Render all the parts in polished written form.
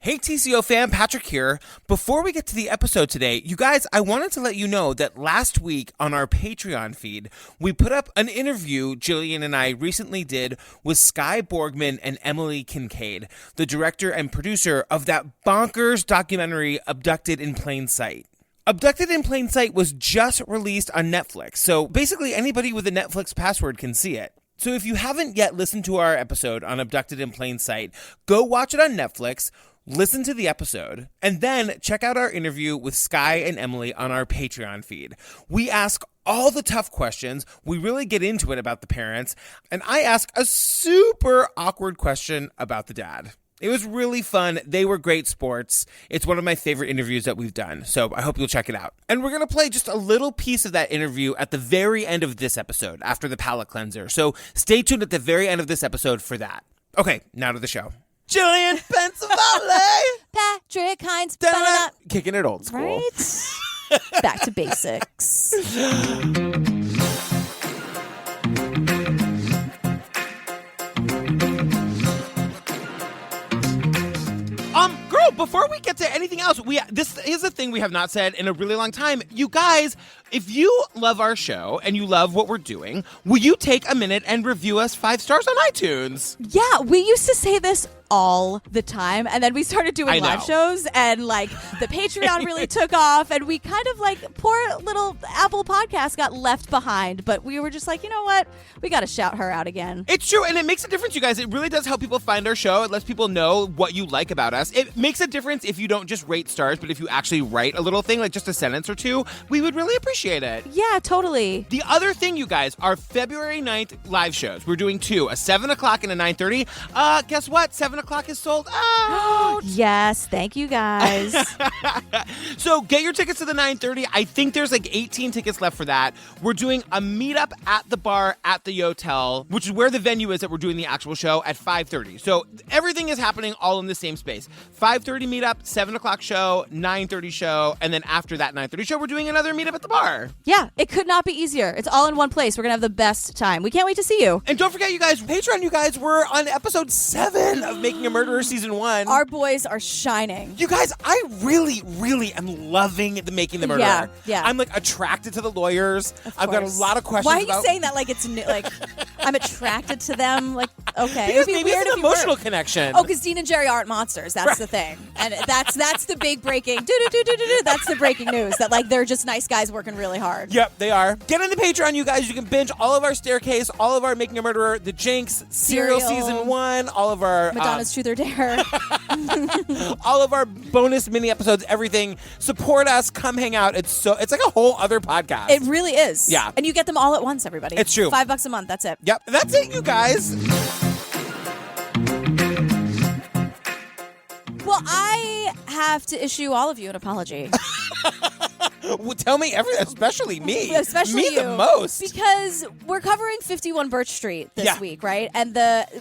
Hey TCO fam, Patrick here. Before we get to the episode today, you guys, I wanted to let you know that last week on our Patreon feed, we put up an interview Jillian and I recently did with Skye Borgman and Emily Kincaid, the director and producer of that bonkers documentary Abducted in Plain Sight. Abducted in Plain Sight was just released on Netflix, so basically anybody with a Netflix password can see it. So if you haven't yet listened to our episode on Abducted in Plain Sight, go watch it on Netflix, listen to the episode, and then check out our interview with Skye and Emily on our Patreon feed. We ask all the tough questions, we really get into it about the parents, and I ask a super awkward question about the dad. It was really fun. They were great sports. It's one of my favorite interviews that we've done, so I hope you'll check it out. And we're going to play just a little piece of that interview at the very end of this episode, after the palate cleanser. So stay tuned at the very end of this episode for that. Okay, now to the show. Jillian Pensavalle! Patrick Hines. Kicking it old school. Right? Back to basics. Girl, before we get to anything else, this is a thing we have not said in a really long time. You guys, if you love our show and you love what we're doing, will you take a minute and review us 5 stars on iTunes? Yeah, we used to say this all the time, and then we started doing live shows, and like the Patreon really took off, and we kind of like poor little Apple Podcast got left behind, but we were just like, you know what, we got to shout her out again. It's true, and it makes a difference, you guys. It really does help people find our show. It lets people know what you like about us. It makes a difference if you don't just rate stars, but if you actually write a little thing, like just a sentence or two. We would really appreciate it. Yeah, totally. The other thing, you guys, our February 9th live shows. We're doing 2, a 7 o'clock and a 9:30. Guess what? 7 o'clock is sold out. Yes, thank you guys. So get your tickets to the 9:30. I think there's like 18 tickets left for that. We're doing a meetup at the bar at the Yotel, which is where the venue is that we're doing the actual show at 5:30. So everything is happening all in the same space. 5:30 meetup, 7 o'clock show, 9:30 show, and then after that 9:30 show, we're doing another meetup at the bar. Yeah, it could not be easier. It's all in one place. We're going to have the best time. We can't wait to see you. And don't forget, you guys, Patreon, you guys, we're on episode 7 of Making a Murderer season 1. Our boys are shining. You guys, I really, really am loving the Making the Murderer. Yeah. I'm like attracted to the lawyers. I've got a lot of questions. Why are you saying that like it's new, like I'm attracted to them? Like, okay. Because maybe it's an emotional connection. Oh, because Dean and Jerry aren't monsters. That's the thing. And that's the big breaking. That's the breaking news. That like they're just nice guys working really hard. Yep, they are. Get on the Patreon, you guys. You can binge all of our Staircase, all of our Making a Murderer, The Jinx, Serial Season 1, all of our Madonna's Truth or Dare. all of our bonus mini episodes, everything. Support us. Come hang out. It's like a whole other podcast. It really is. Yeah. And you get them all at once, everybody. It's true. $5 a month. That's it. Yep. That's it, you guys. Well, I have to issue all of you an apology. Well, tell me everything, especially me. Especially me you. The most. Because we're covering 51 Birch Street this week, right? And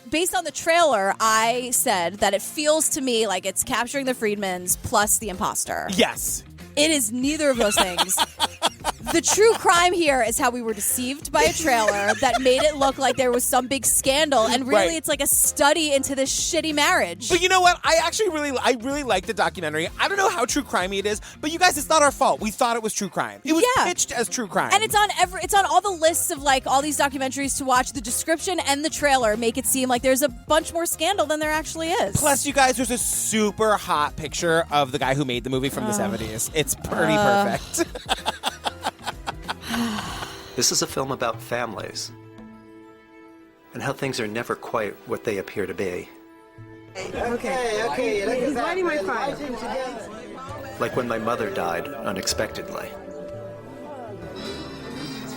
based on the trailer, I said that it feels to me like it's capturing the Friedmans plus the imposter. Yes. It is neither of those things. The true crime here is how we were deceived by a trailer that made it look like there was some big scandal, and really it's like a study into this shitty marriage. But you know what? I really like the documentary. I don't know how true crimey it is, but you guys, it's not our fault. We thought it was true crime. It was pitched as true crime. And it's on all the lists of like all these documentaries to watch. The description and the trailer make it seem like there's a bunch more scandal than there actually is. Plus, you guys, there's a super hot picture of the guy who made the movie from the 70s. It's pretty perfect. This is a film about families and how things are never quite what they appear to be. Okay. He's writing my file. Like when my mother died unexpectedly.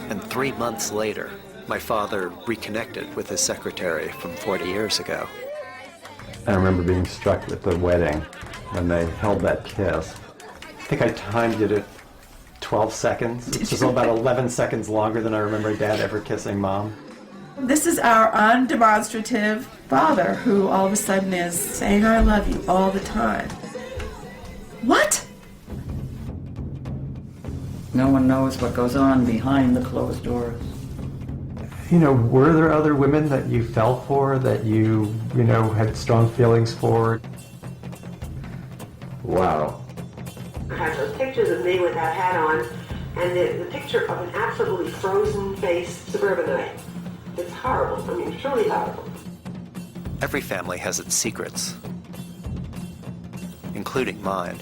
And 3 months later, my father reconnected with his secretary from 40 years ago. I remember being struck at the wedding when they held that kiss. I think I timed it at 12 seconds. It was about 11 seconds longer than I remember Dad ever kissing Mom. This is our undemonstrative father who all of a sudden is saying I love you all the time. What? No one knows what goes on behind the closed doors. You know, were there other women that you fell for, that you had strong feelings for? Wow. I have those pictures of me with that hat on, and the picture of an absolutely frozen-faced suburbanite. It's horrible. I mean, truly horrible. Every family has its secrets, including mine.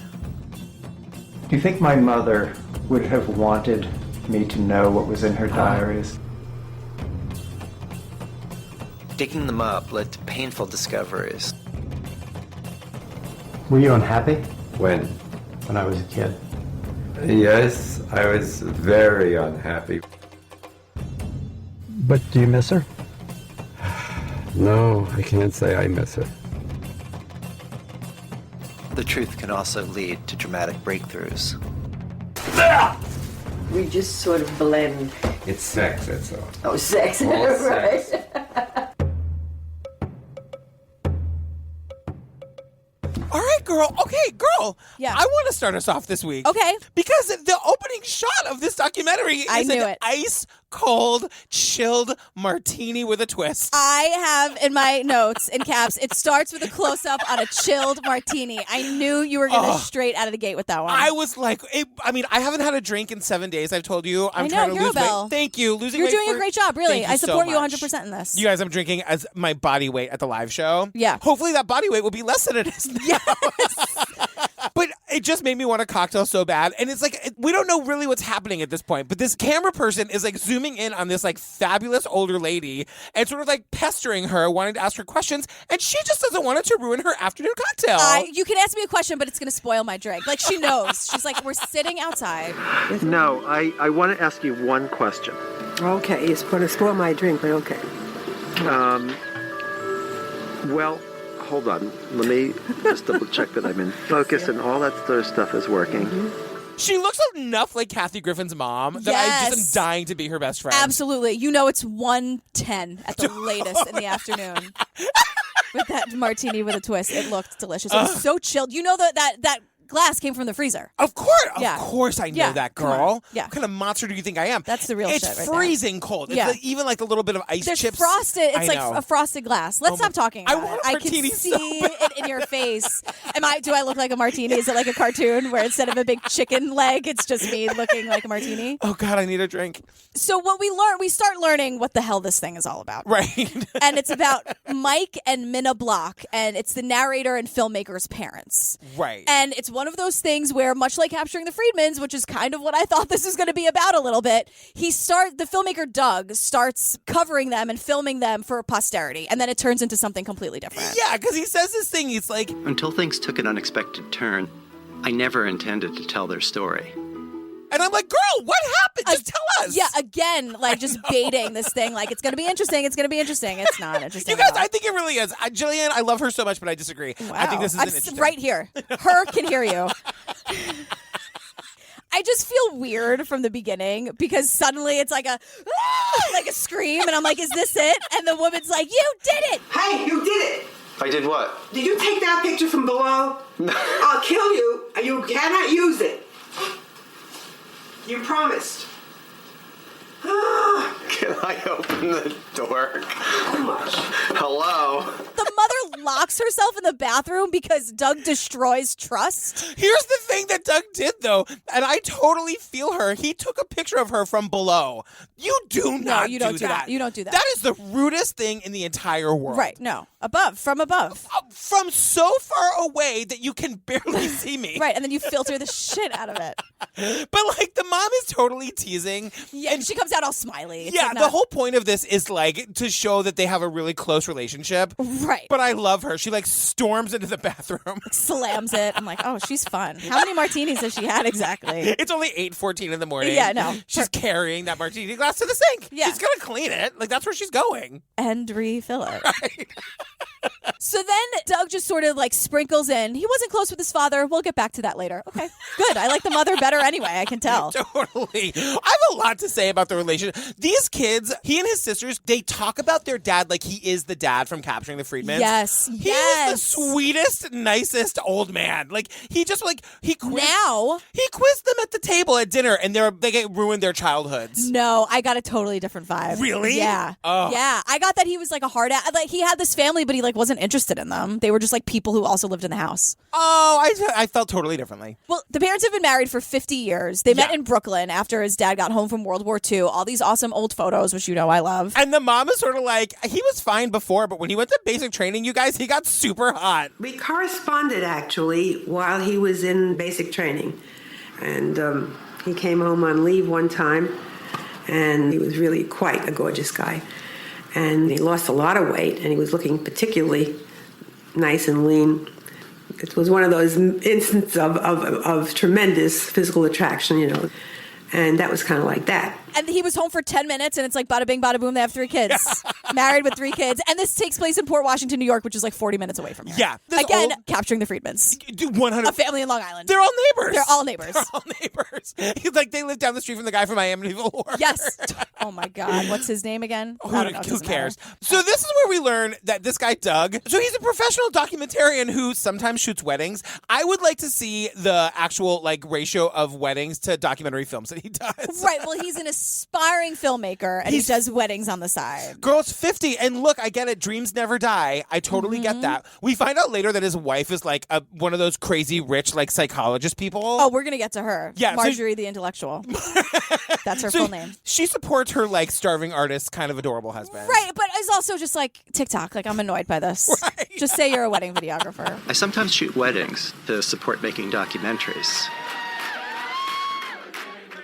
Do you think my mother would have wanted me to know what was in her diaries? Digging them up led to painful discoveries. Were you unhappy? When I was a kid. Yes, I was very unhappy. But do you miss her? No, I can't say I miss her. The truth can also lead to dramatic breakthroughs. We just sort of blend. It's sex, that's all. Oh, sex. All Right. sex. All right, girl. Okay, girl. Yeah. I want to start us off this week. Okay. Because the opening shot of this documentary I is knew an it. ice-cold, chilled martini with a twist. I have in my notes in caps, it starts with a close-up on a chilled martini. I knew you were going to straight out of the gate with that one. I was like, I haven't had a drink in 7 days. I've told you. I'm I know, trying to you're lose a bell. weight. Thank you. Losing You're weight doing for- a great job, really. Thank I so support you much. 100% in this. You guys, I'm drinking as my body weight at the live show. Yeah. Hopefully that body weight will be less than it is now. But it just made me want a cocktail so bad. And it's like, we don't know really what's happening at this point. But this camera person is like zooming in on this like fabulous older lady and sort of like pestering her, wanting to ask her questions. And she just doesn't want it to ruin her afternoon cocktail. You can ask me a question, but it's going to spoil my drink. Like, she knows. She's like, we're sitting outside. No, I want to ask you one question. Okay, it's going to spoil my drink, but okay. Well, hold on. Let me just double check that I'm in focus and all that sort of stuff is working. She looks enough like Kathy Griffin's mom that I just am dying to be her best friend. Absolutely. You know it's 1:10 at the latest in the afternoon. With that martini with a twist. It looked delicious. It was so chilled. You know that glass came from the freezer. Of course. Yeah. Of course I know Yeah, that, come on. girl. Yeah. What kind of monster do you think I am? That's the real it's shit right there. It's freezing cold. It's Yeah. like, even like a little bit of ice There's chips. frosted. It's I like know. a frosted glass. Let's stop talking I about want it. a I can martini see so it in your face. Do I look like a martini? Is it like a cartoon where instead of a big chicken leg, it's just me looking like a martini? Oh, God, I need a drink. So what we start learning what the hell this thing is all about. Right. And it's about Mike and Mina Block, and it's the narrator and filmmaker's parents. Right. And it's one of those things where, much like Capturing the Freedmans, which is kind of what I thought this was going to be about a little bit, the filmmaker Doug starts covering them and filming them for posterity, and then it turns into something completely different. Yeah, because he says this thing, he's like... Until things took an unexpected turn, I never intended to tell their story. And I'm like, girl, what happened? Just tell us. Yeah, again, like just baiting this thing, like it's going to be interesting, it's going to be interesting. It's not interesting. You guys, at all. I think it really is. Jillian, I love her so much, but I disagree. Wow. I think this is I'm interesting. right here. Her can hear you. I just feel weird from the beginning because suddenly it's like a scream, and I'm like, is this it? And the woman's like, you did it! Hey, you did it! I did what? Did you take that picture from below? I'll kill you, and you cannot use it. You promised. Can I open the door? Hello? The mother locks herself in the bathroom because Doug destroys trust. Here's the thing that Doug did, though, and I totally feel her. He took a picture of her from below. You do not you don't do do that. that. You don't do that. That is the rudest thing in the entire world. Right, no. From above. From so far away that you can barely see me. Right, and then you filter the shit out of it. But, like, the mom is totally teasing. Yeah, and she comes out all smiley. It's Yeah, like the whole point of this is, like, to show that they have a really close relationship. Right. But I love her. She, like, storms into the bathroom. Slams it. I'm like, oh, she's fun. How many martinis has she had exactly? It's only 8:14 in the morning. Yeah, no. She's carrying that martini glass to the sink. Yeah. She's going to clean it. Like, that's where she's going. And refill it. Right. So then Doug just sort of like sprinkles in. He wasn't close with his father. We'll get back to that later. Okay, good. I like the mother better anyway. I can tell. Totally. I have a lot to say about the relationship. These kids, he and his sisters, they talk about their dad like he is the dad from Capturing the Freedmans. Yes. He is the sweetest, nicest old man. Like, he just, like, he quizzed them at the table at dinner, and they ruined their childhoods. No, I got a totally different vibe. Really? Yeah. Oh. Yeah. I got that he was like a hard ass. Like, he had this family, but he like like wasn't interested in them. They were just like people who also lived in the house. Oh, I felt totally differently. Well, the parents have been married for 50 years. They met in Brooklyn after his dad got home from World War II. All these awesome old photos, which I love. And the mom is sort of like, he was fine before, but when he went to basic training, you guys, he got super hot. We corresponded, actually, while he was in basic training. And he came home on leave one time, and he was really quite a gorgeous guy. And he lost a lot of weight, and he was looking particularly nice and lean. It was one of those instances of tremendous physical attraction, And that was kind of like that. And he was home for 10 minutes, and it's like bada bing, bada boom. They have 3 kids. Married with 3 kids. And this takes place in Port Washington, New York, which is like 40 minutes away from here. Yeah. Again, capturing the Friedmans. 100. A family in Long Island. They're all neighbors. They're all neighbors. They're all neighbors. He's like, they live down the street from the guy from Miami War. Yes. Oh, my God. What's his name again? I don't know. Who cares? So this is where we learn that this guy, Doug, so he's a professional documentarian who sometimes shoots weddings. I would like to see the actual ratio of weddings to documentary films that he does. Right. Well, he's an aspiring filmmaker, and he does weddings on the side. Girl's 50, and look, I get it. Dreams never die. I totally get that. We find out later that his wife is like one of those crazy rich psychologist people. Oh, we're gonna get to her. Yeah, Marjorie the intellectual. That's her full name. She supports her starving artist, kind of adorable husband. Right, but it's also just TikTok. I'm annoyed by this. Right. Just say you're a wedding videographer. I sometimes shoot weddings to support making documentaries.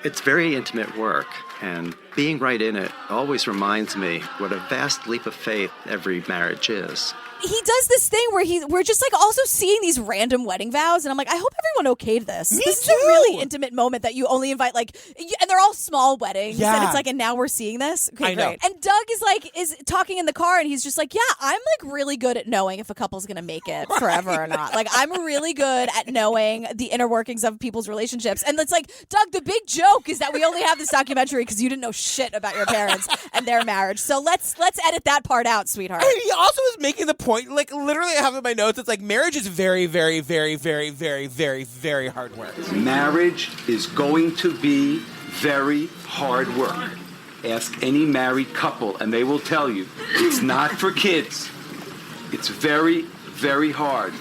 It's very intimate work, and being right in it always reminds me what a vast leap of faith every marriage is. He does this thing where we're just also seeing these random wedding vows, and I'm like, I hope everyone okayed this. This is a really intimate moment that you only invite and they're all small weddings, and it's and now we're seeing this. Okay, great. And Doug is talking in the car, and he's just like, yeah, I'm really good at knowing if a couple's gonna make it forever or not. I'm really good at knowing the inner workings of people's relationships. And it's Doug, the big joke is that we only have this documentary because you didn't know shit about your parents and their marriage. So let's edit that part out, sweetheart. And he also is making the point, literally I have in my notes, it's marriage is very, very, very, very, very, very, very hard work. Marriage is going to be very hard work. Ask any married couple and they will tell you it's not for kids. It's very, very hard.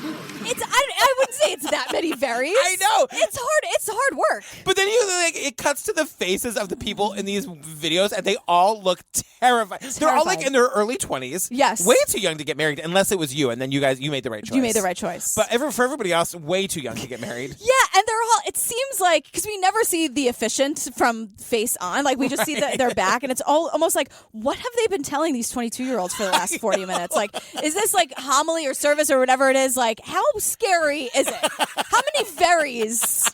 I wouldn't say it's that many varies. I know. It's hard work. But then it cuts to the faces of the people in these videos, and they all look terrified. They're all in their early 20s. Yes. Way too young to get married, unless it was you, and then you made the right choice. You made the right choice. But for everybody else, way too young to get married. Yeah, and they're all, it seems because we never see the efficient from face on. We just see their back, and it's all almost what have they been telling these 22-year-olds for the last 40 minutes? Is this homily or service or whatever it is? How scary is it? How many varies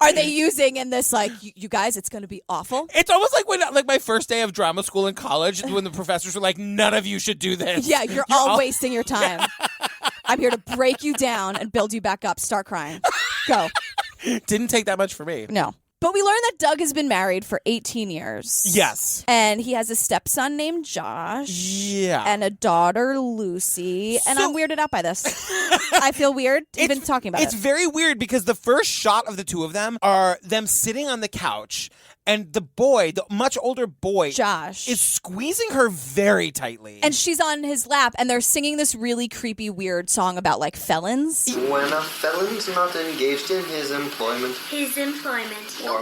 are they using in this? You guys, it's going to be awful. It's almost like when my first day of drama school in college, when the professors were like, none of you should do this. Yeah, you're all wasting your time. I'm here to break you down and build you back up. Start crying. Go. Didn't take that much for me. No. But we learned that Doug has been married for 18 years. Yes. And he has a stepson named Josh. Yeah. And a daughter, Lucy. And I'm weirded out by this. I feel weird even talking about it. It's very weird because the first shot of the two of them are them sitting on the couch. And the boy, the much older boy, Josh, is squeezing her very tightly. And she's on his lap, and they're singing this really creepy, weird song about felons. When a felon's not engaged in his employment. Or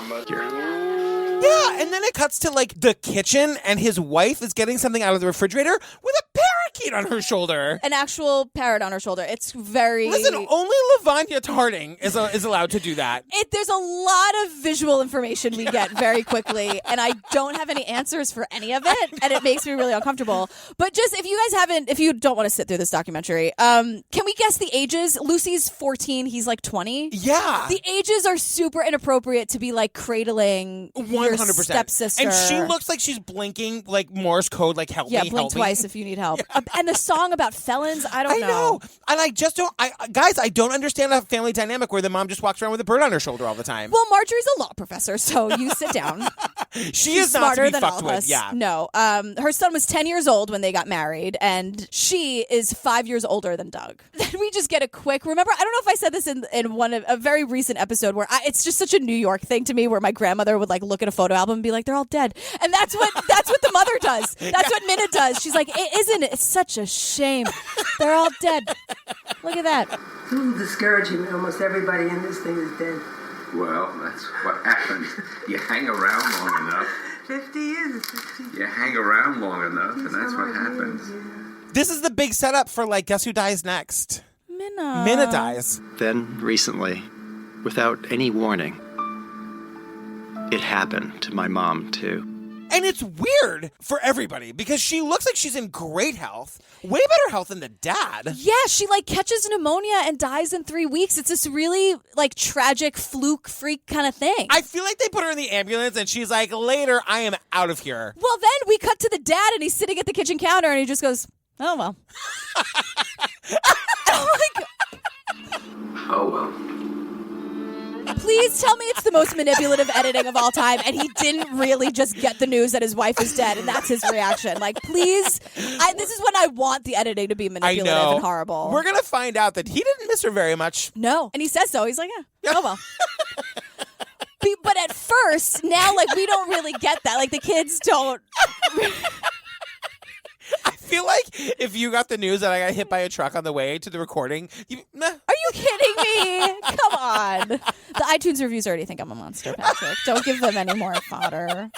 yeah, and then it cuts to the kitchen, and his wife is getting something out of the refrigerator with a parakeet on her shoulder. An actual parrot on her shoulder. It's very... Listen, only LaVanya Harding is allowed to do that. There's a lot of visual information we get very quickly, and I don't have any answers for any of it, and it makes me really uncomfortable. But just, if you don't want to sit through this documentary, can we guess the ages? Lucy's 14, he's 20. Yeah. The ages are super inappropriate to be cradling 100%. Your stepsister. And she looks like she's blinking Morse code, help me, help me. Yeah, blink twice if you need help. And the song about felons, I don't know. I know. And I just don't, guys, I don't understand a family dynamic where the mom just walks around with a bird on her shoulder all the time. Well, Marjorie's a law professor, so you sit down. She's is not smarter to be than fucked all of with. us. Yeah. No. Her son was 10 years old when they got married, and she is 5 years older than Doug. Then we just get a quick, remember, I don't know if I said this in a very recent episode where it's just such a New York thing to me where my grandmother would look at a photo album and be like, they're all dead. And that's what the mother does. That's what Minna does. She's like, isn't it such a shame. They're all dead. Look at that. It's a little discouraging that almost everybody in this thing is dead. Well, that's what happens. You hang around long enough. 50 years. 50. You hang around long enough, and that's what happens. This is the big setup for, like, guess who dies next? Minna. Minna dies. Then, recently, without any warning, it happened to my mom, too. And it's weird for everybody because she looks like she's in great health, way better health than the dad. Yeah, she like catches pneumonia and dies in 3 weeks. It's this really like tragic fluke freak kind of thing. I feel like they put her in the ambulance and she's like, later, I am out of here. Well, then we cut to the dad and he's sitting at the kitchen counter and he just goes, oh, well. I'm like, Oh, well. please tell me it's the most manipulative editing of all time and he didn't really just get the news that his wife is dead and that's his reaction. Like, please, this is when I want the editing to be manipulative and horrible. We're going to find out that he didn't miss her very much. No. And he says so. He's like, oh, well. But at first, now, like, we don't really get that. Like, the kids don't... I feel like if you got the news that I got hit by a truck on the way to the recording, Are you kidding me? Come on. The iTunes reviews already think I'm a monster, Patrick. Don't give them any more fodder.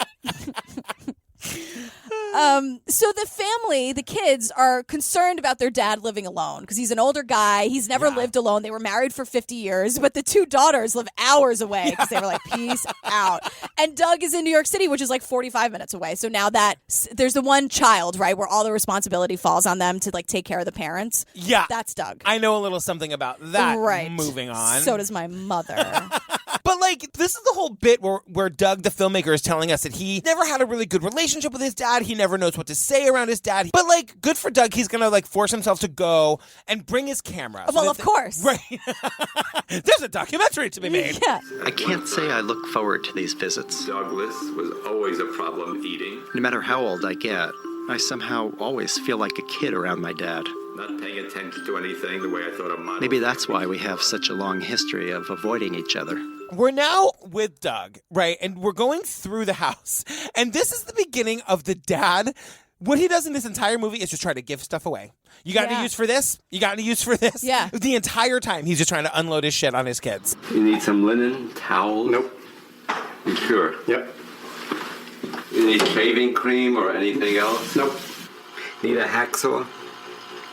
So the family, the kids, are concerned about their dad living alone because he's an older guy. He's never lived alone. They were married for 50 years, but the two daughters live hours away because they were like, peace out. And Doug is in New York City, which is like 45 minutes away. So now that there's the one child, right, where all the responsibility falls on them to like take care of the parents. Yeah. That's Doug. I know a little something about that. Right. Moving on. So does my mother. But, like, this is the whole bit where Doug, the filmmaker, is telling us that he never had a really good relationship with his dad. He never knows what to say around his dad. But, like, good for Doug. He's going to, like, force himself to go and bring his camera. Well, of course. Right. There's a documentary to be made. Yeah. I can't say I look forward to these visits. Douglas was always a problem eating. No matter how old I get, I somehow always feel like a kid around my dad. Not paying attention to anything the way I thought a model. Maybe that's why we have such a long history of avoiding each other. We're now with Doug, right? And we're going through the house. And this is the beginning of the dad. What he does in this entire movie is just try to give stuff away. You got any use for this? You got any use for this? Yeah. The entire time, he's just trying to unload his shit on his kids. You need some linen, towels? Nope. You sure? Yep. You need shaving cream or anything else? Nope. Need a hacksaw?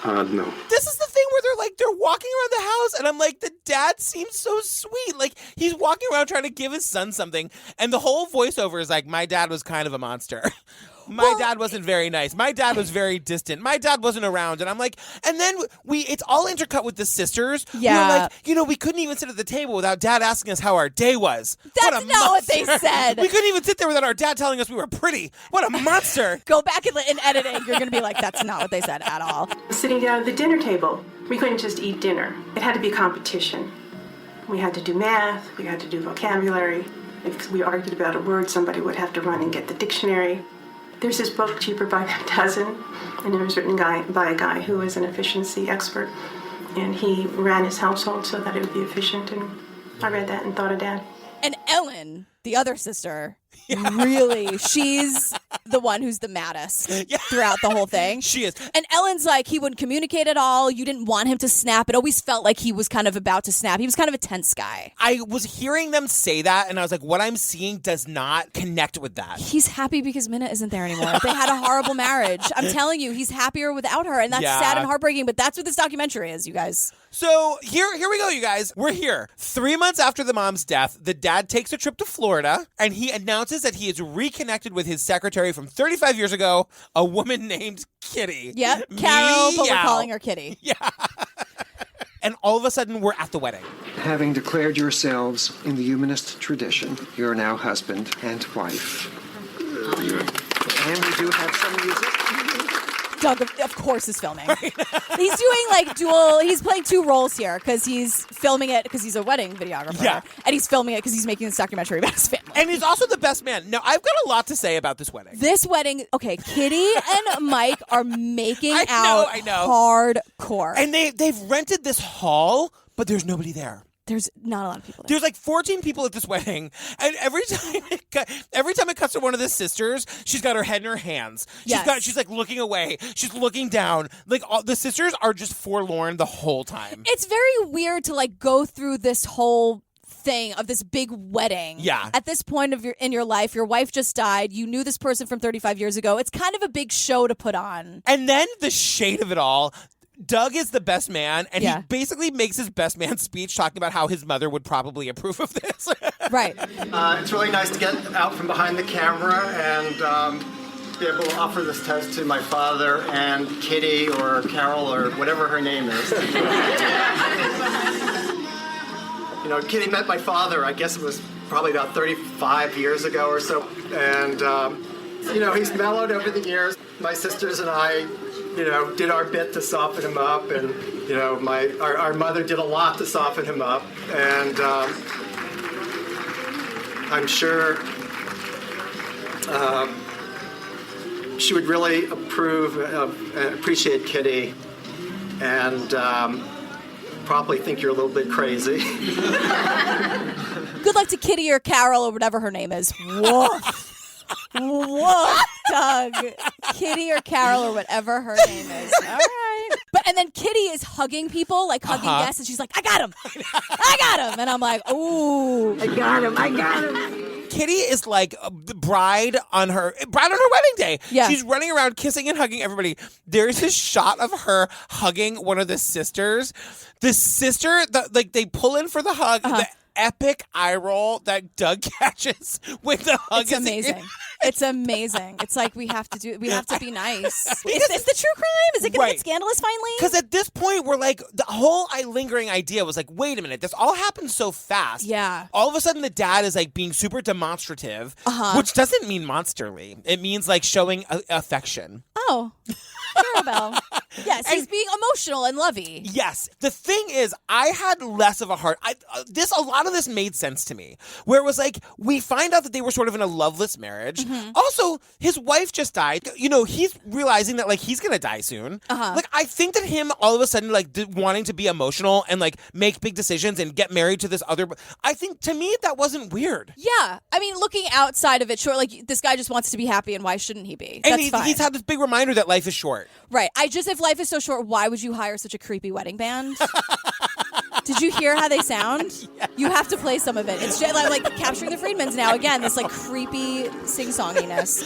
No. This is the thing where they're walking around the house, and I'm like, the dad seems so sweet. Like, he's walking around trying to give his son something, and the whole voiceover is like, my dad was kind of a monster. My dad wasn't very nice. My dad was very distant. My dad wasn't around. And I'm like, and then it's all intercut with the sisters. Yeah. We're like, we couldn't even sit at the table without dad asking us how our day was. That's not what they said. We couldn't even sit there without our dad telling us we were pretty. What a monster. Go back in editing. You're going to be like, that's not what they said at all. Sitting down at the dinner table, we couldn't just eat dinner. It had to be competition. We had to do math. We had to do vocabulary. If we argued about a word, somebody would have to run and get the dictionary. There's this book, Cheaper by the Dozen, and it was written by a guy who was an efficiency expert, and he ran his household so that it would be efficient, and I read that and thought of Dad. And Ellen, the other sister, really, she's the one who's the maddest throughout the whole thing. She is. And Ellen's like, he wouldn't communicate at all. You didn't want him to snap. It always felt like he was kind of about to snap. He was kind of a tense guy. I was hearing them say that, and I was like, what I'm seeing does not connect with that. He's happy because Minna isn't there anymore. They had a horrible marriage. I'm telling you, he's happier without her, and that's sad and heartbreaking, but that's what this documentary is, you guys. So here we go, you guys. We're here. 3 months after the mom's death, the dad takes a trip to Florida, and he announces that he is reconnected with his secretary from 35 years ago, a woman named Kitty. Yep, Carol, but we're Meow. calling her Kitty. Yeah. And all of a sudden, we're at the wedding. Having declared yourselves in the humanist tradition, you're now husband and wife. And we do have some music. Doug, of course, is filming. He's doing he's playing two roles here because he's filming it because he's a wedding videographer. Yeah. And he's filming it because he's making this documentary about his family. And he's also the best man. Now, I've got a lot to say about this wedding. This wedding, okay, Kitty and Mike are making I know. hardcore. And they've rented this hall, but there's nobody there. There's not a lot of people there. There's like 14 people at this wedding, and every time it cuts to one of the sisters, she's got her head in her hands. She's like looking away. She's looking down. Like the sisters are just forlorn the whole time. It's very weird to like go through this whole thing of this big wedding. Yeah. At this point in your life, your wife just died. You knew this person from 35 years ago. It's kind of a big show to put on. And then the shade of it all. Doug is the best man, and he basically makes his best man speech talking about how his mother would probably approve of this. Right. It's really nice to get out from behind the camera and be able to offer this toast to my father and Kitty or Carol or whatever her name is. You know, Kitty met my father, I guess it was probably about 35 years ago or so. And, you know, he's mellowed over the years. My sisters and I, you know, did our bit to soften him up. And, you know, our mother did a lot to soften him up. And I'm sure she would really approve and appreciate Kitty. And probably think you're a little bit crazy. Good luck to Kitty or Carol or whatever her name is. Woof. Woof, Doug. Kitty or Carol or whatever her name is. All right. And then Kitty is hugging people, like hugging guests, and she's like, I got him. I got him. And I'm like, ooh. I got him. Kitty is like the bride on her wedding day. Yeah. She's running around kissing and hugging everybody. There's this shot of her hugging one of the sisters. The sister, they pull in for the hug. The epic eye roll that Doug catches when the hug It's amazing. It's amazing. It's like we have to be nice. Is this the true crime? Is it going to get scandalous finally? Because at this point, we're like, the whole lingering idea was like, wait a minute, this all happened so fast. Yeah. All of a sudden, the dad is like being super demonstrative, which doesn't mean monsterly. It means like showing affection. Oh. Carabelle. Yes, he's being emotional and lovey. Yes. The thing is, I had less of a heart. A lot of this made sense to me. Where it was like, we find out that they were sort of in a loveless marriage. Mm-hmm. Also, his wife just died. You know, he's realizing that like he's going to die soon. Like, I think that him all of a sudden like wanting to be emotional and like make big decisions and get married to this other. I think to me that wasn't weird. Yeah. I mean, looking outside of it, sure, like this guy just wants to be happy, and why shouldn't he be? And That's fine. He's had this big reminder that life is short. Right. If life is so short, why would you hire such a creepy wedding band? Did you hear how they sound? Yeah. You have to play some of it. It's just like Capturing the Friedmans now. Again, this like creepy sing-songiness.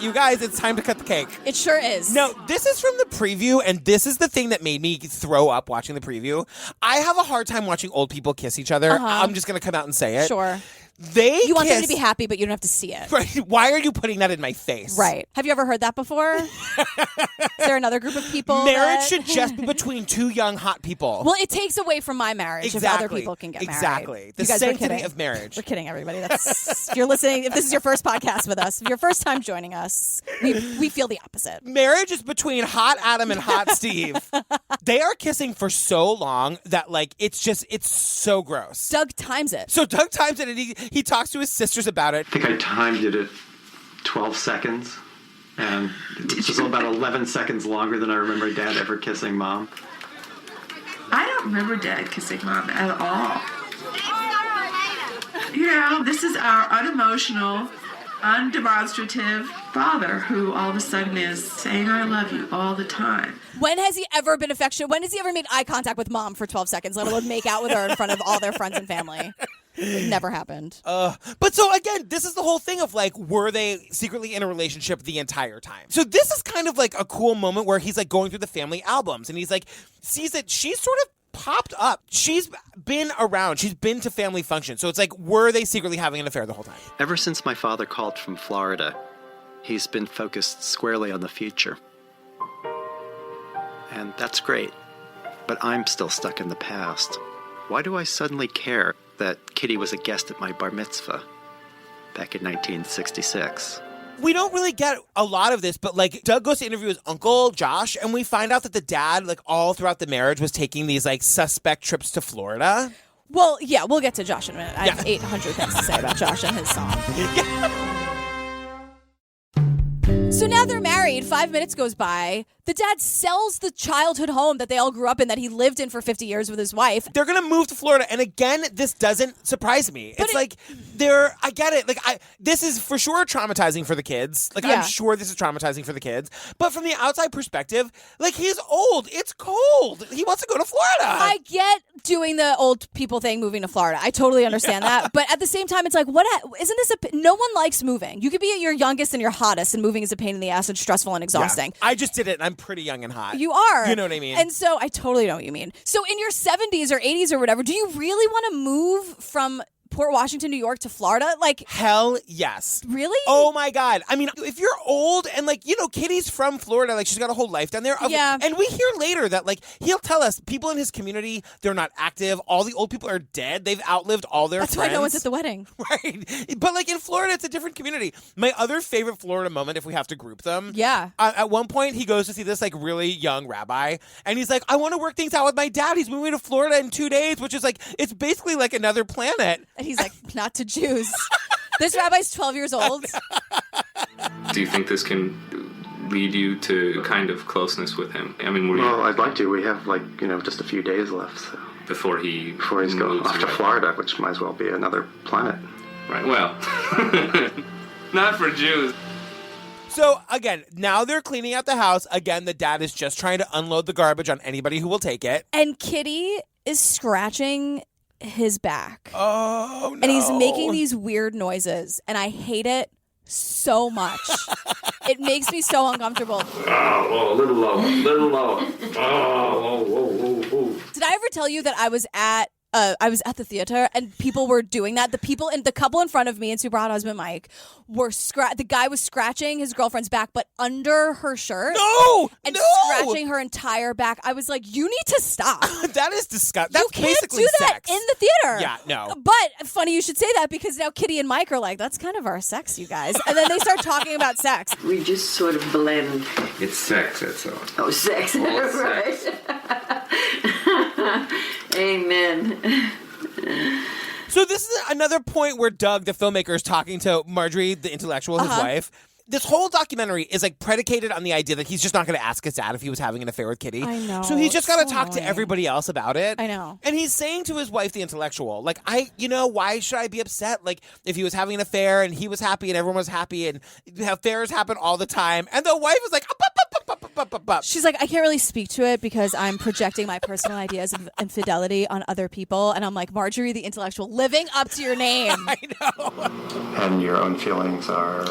You guys, it's time to cut the cake. It sure is. No, this is from the preview, and this is the thing that made me throw up watching the preview. I have a hard time watching old people kiss each other. I'm just going to come out and say it. Sure. You want them to be happy, but you don't have to see it. Right. Why are you putting that in my face? Right. Have you ever heard that before? Is there another group of people? Marriage should just be between two young, hot people. Well, it takes away from my marriage if other people can get married. Exactly. The sanctity of marriage. We're kidding, everybody. If you're listening, if this is your first podcast with us, if your first time joining us, we feel the opposite. Marriage is between hot Adam and hot Steve. They are kissing for so long that like it's so gross. Doug times it. So Doug times it, and he talks to his sisters about it. I think I timed it at 12 seconds, and it was about 11 seconds longer than I remember Dad ever kissing Mom. I don't remember Dad kissing Mom at all. You know, this is our unemotional, undemonstrative father who all of a sudden is saying I love you all the time. When has he ever been affectionate? When has he ever made eye contact with Mom for 12 seconds, let alone make out with her in front of all their friends and family? It never happened. But so again, this is the whole thing of like, were they secretly in a relationship the entire time? So this is kind of like a cool moment where he's like going through the family albums, and he's like sees that she's sort of popped up. She's been around. She's been to family functions. So it's like, were they secretly having an affair the whole time? Ever since my father called from Florida, he's been focused squarely on the future. And that's great. But I'm still stuck in the past. Why do I suddenly care that Kitty was a guest at my bar mitzvah back in 1966? We don't really get a lot of this, but like Doug goes to interview his uncle, Josh, and we find out that the dad, like all throughout the marriage, was taking these like suspect trips to Florida. Well, yeah, we'll get to Josh in a minute. I have 800 things to say about Josh and his song. So now they're married. 5 minutes goes by. The dad sells the childhood home that they all grew up in, that he lived in for 50 years with his wife. They're going to move to Florida. And again, this doesn't surprise me. It's like, I get it. Like, this is for sure traumatizing for the kids. Like, I'm sure this is traumatizing for the kids. But from the outside perspective, like, he's old. It's cold. He wants to go to Florida. I get doing the old people thing, moving to Florida. I totally understand that. But at the same time, it's like, isn't this no one likes moving. You could be at your youngest and your hottest, and moving is a pain in the ass and stressful and exhausting. Yeah. I just did it, and I'm pretty young and hot. You are. You know what I mean? And so I totally know what you mean. So in your 70s or 80s or whatever, do you really want to move from Port Washington, New York to Florida? Like, hell yes. Really? Oh my God. I mean, if you're old and like, Kitty's from Florida, like she's got a whole life down there. Yeah. And we hear later that like, he'll tell us people in his community, they're not active. All the old people are dead. They've outlived all their friends. That's why no one's at the wedding. Right. But like in Florida, it's a different community. My other favorite Florida moment, if we have to group them. Yeah. At one point, he goes to see this like really young rabbi, and he's like, I want to work things out with my dad. He's moving to Florida in 2 days, which is like, it's basically like another planet. And he's like, not to Jews. This rabbi's 12 years old. Do you think this can lead you to kind of closeness with him? I mean, Well, I'd like to. We have just a few days left. So. Before he's going off to Florida, which might as well be another planet. Right. Well, not for Jews. So, again, now they're cleaning out the house. Again, the dad is just trying to unload the garbage on anybody who will take it. And Kitty is scratching his back. Oh, no. And he's making these weird noises, and I hate it so much. It makes me so uncomfortable. Oh, a little lower. Oh, whoa. Did I ever tell you that I was at the theater and people were doing that? The couple in front of me and Super Hot Husband Mike were the guy was scratching his girlfriend's back, but under her shirt. And scratching her entire back. I was like, you need to stop. That is disgusting. That's you can't basically do that sex in the theater. Yeah, no. But funny you should say that, because now Kitty and Mike are like, that's kind of our sex, you guys. And then they start talking about sex. We just sort of blend. It's sex, that's all. Oh, sex. Right. Amen. So this is another point where Doug, the filmmaker, is talking to Marjorie, the intellectual, his wife. This whole documentary is like predicated on the idea that he's just not going to ask his dad if he was having an affair with Kitty. I know. So he's just got to so talk to everybody else about it. I know. And he's saying to his wife, the intellectual, like, why should I be upset? Like, if he was having an affair and he was happy and everyone was happy, and affairs happen all the time. And the wife is like, she's like, I can't really speak to it because I'm projecting my personal ideas of infidelity on other people. And I'm like, Marjorie, the intellectual, living up to your name. I know. And your own feelings are...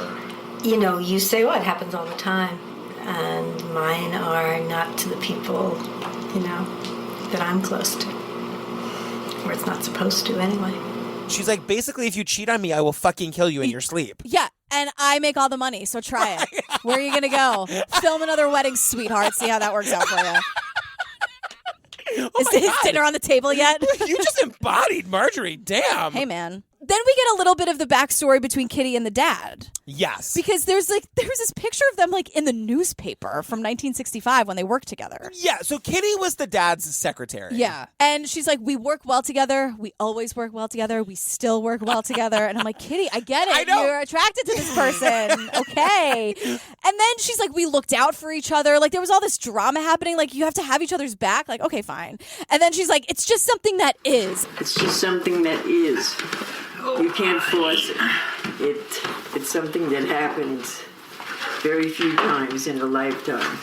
You say what happens all the time. And mine are not to the people, that I'm close to. Or it's not supposed to anyway. She's like, basically, if you cheat on me, I will fucking kill you in your sleep. Yeah, and I make all the money, so try it. Where are you going to go? Film another wedding, sweetheart. See how that works out for you. Is dinner on the table yet? You just embodied Marjorie. Damn. Hey, man. Then we get a little bit of the backstory between Kitty and the dad. Yes. Because there was this picture of them like in the newspaper from 1965 when they worked together. Yeah, so Kitty was the dad's secretary. Yeah. And she's like, we work well together. We always work well together. We still work well together. And I'm like, Kitty, I get it. I know. You're attracted to this person. Okay. And then she's like, we looked out for each other. Like there was all this drama happening. Like you have to have each other's back. Like, okay, fine. And then she's like, it's just something that is. It's just something that is. You can't force it. It's something that happens very few times in a lifetime.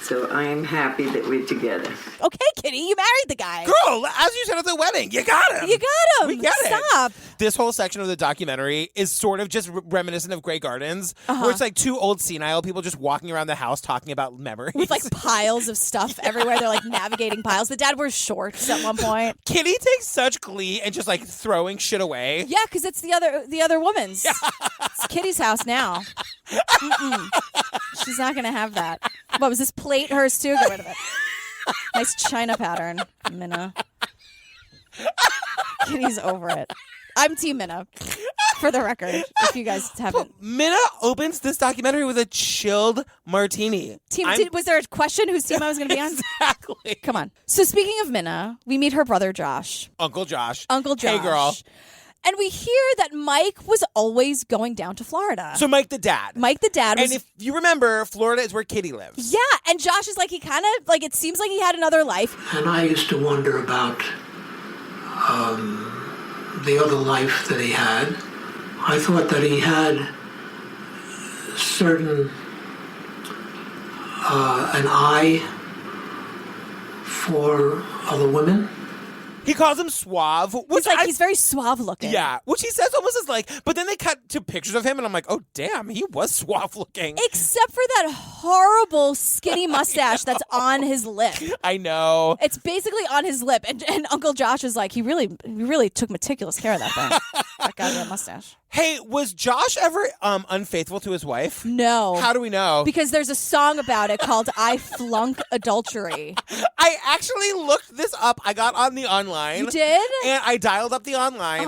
So I am happy that we're together. Okay, Kitty, you married the guy. Girl, as you said at the wedding, you got him. You got him. We get it. Stop. This whole section of the documentary is sort of just reminiscent of Grey Gardens, where it's like two old senile people just walking around the house talking about memories. With like piles of stuff everywhere. They're like navigating piles. The dad wears shorts at one point. Kitty takes such glee and just like throwing shit away. Yeah, because it's the other woman's. It's Kitty's house now. She's not going to have that. What was this plate? Hers too? Get rid of it. Nice china pattern, Minna. Kitty's over it. I'm Team Minna, for the record, if you guys haven't. Minna opens this documentary with a chilled martini. Was there a question whose team I was going to be on? Exactly. Come on. So speaking of Minna, we meet her brother Josh. Uncle Josh. Uncle Josh. Hey, girl. And we hear that Mike was always going down to Florida. So Mike the dad. Mike the dad was... And if you remember, Florida is where Kitty lives. Yeah, and Josh is like, he kind of, like, it seems like he had another life. And I used to wonder about the other life that he had. I thought that he had certain, an eye for other women. He calls him suave. He's very suave looking. Yeah, which he says almost as like, but then they cut to pictures of him and I'm like, oh damn, he was suave looking. Except for that horrible skinny mustache that's on his lip. I know. It's basically on his lip. And Uncle Josh is like, he really took meticulous care of that thing. That goddamn mustache. Hey, was Josh ever unfaithful to his wife? No. How do we know? Because there's a song about it called I Flunk Adultery. I actually looked this up. I got on the online. You did? And I dialed up the online.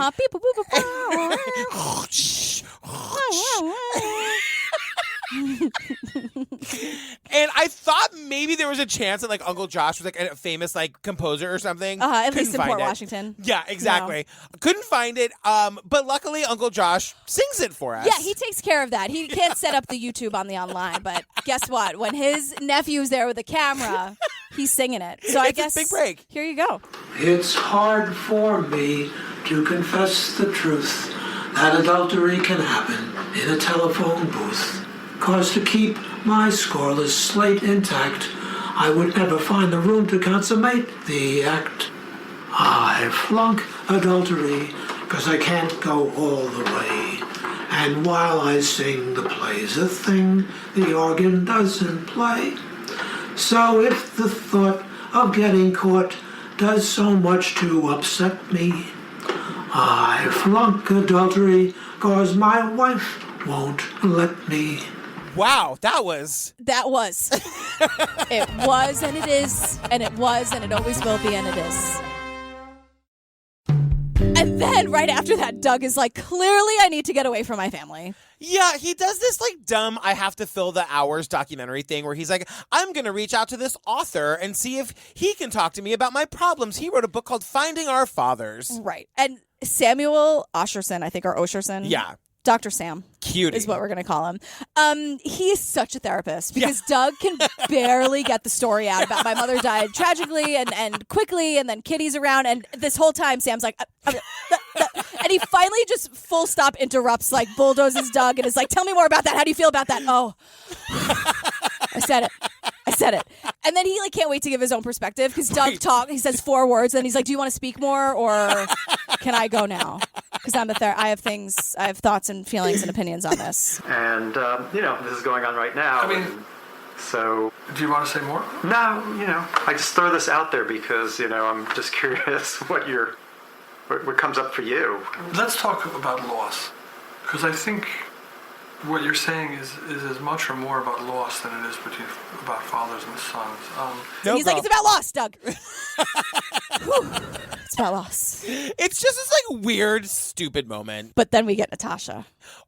And I thought maybe there was a chance that like Uncle Josh was like a famous like composer or something. At least in Port Washington. Yeah, exactly. No. Couldn't find it. But luckily Uncle Josh sings it for us. Yeah, he takes care of that. He can't set up the YouTube on the online, but guess what? When his nephew's there with the camera, he's singing it. So I guess a big break. Here you go. It's hard for me to confess the truth that adultery can happen in a telephone booth. 'Cause to keep my scoreless slate intact, I would never find the room to consummate the act. I flunk adultery 'cause I can't go all the way. And while I sing, the play's a thing the organ doesn't play. So if the thought of getting caught does so much to upset me, I flunk adultery 'cause my wife won't let me. Wow, that was. It was and it is, and it was and it always will be and it is. And then right after that, Doug is like, clearly I need to get away from my family. Yeah, he does this like dumb I have to fill the hours documentary thing where he's like, I'm going to reach out to this author and see if he can talk to me about my problems. He wrote a book called Finding Our Fathers. Right. And Samuel Osherson, I think, or Osherson. Yeah. Dr. Sam. Cutie. Is what we're going to call him. He is such a therapist because Doug can barely get the story out about my mother died tragically and quickly, and then Kitty's around, and this whole time Sam's like, and he finally just full stop interrupts, like bulldozes Doug and is like, tell me more about that. How do you feel about that? Oh, I said it. And then he like can't wait to give his own perspective because Doug he says 4 words, and then he's like, do you want to speak more or can I go now? Because I have thoughts and feelings and opinions on this. And, this is going on right now. So... Do you want to say more? No, I just throw this out there because, I'm just curious what comes up for you. Let's talk about loss. Because I think what you're saying is as much or more about loss than it is about fathers and sons. He's like, it's about loss, Doug. It's about loss. It's just this like weird, stupid moment. But then we get Natasha.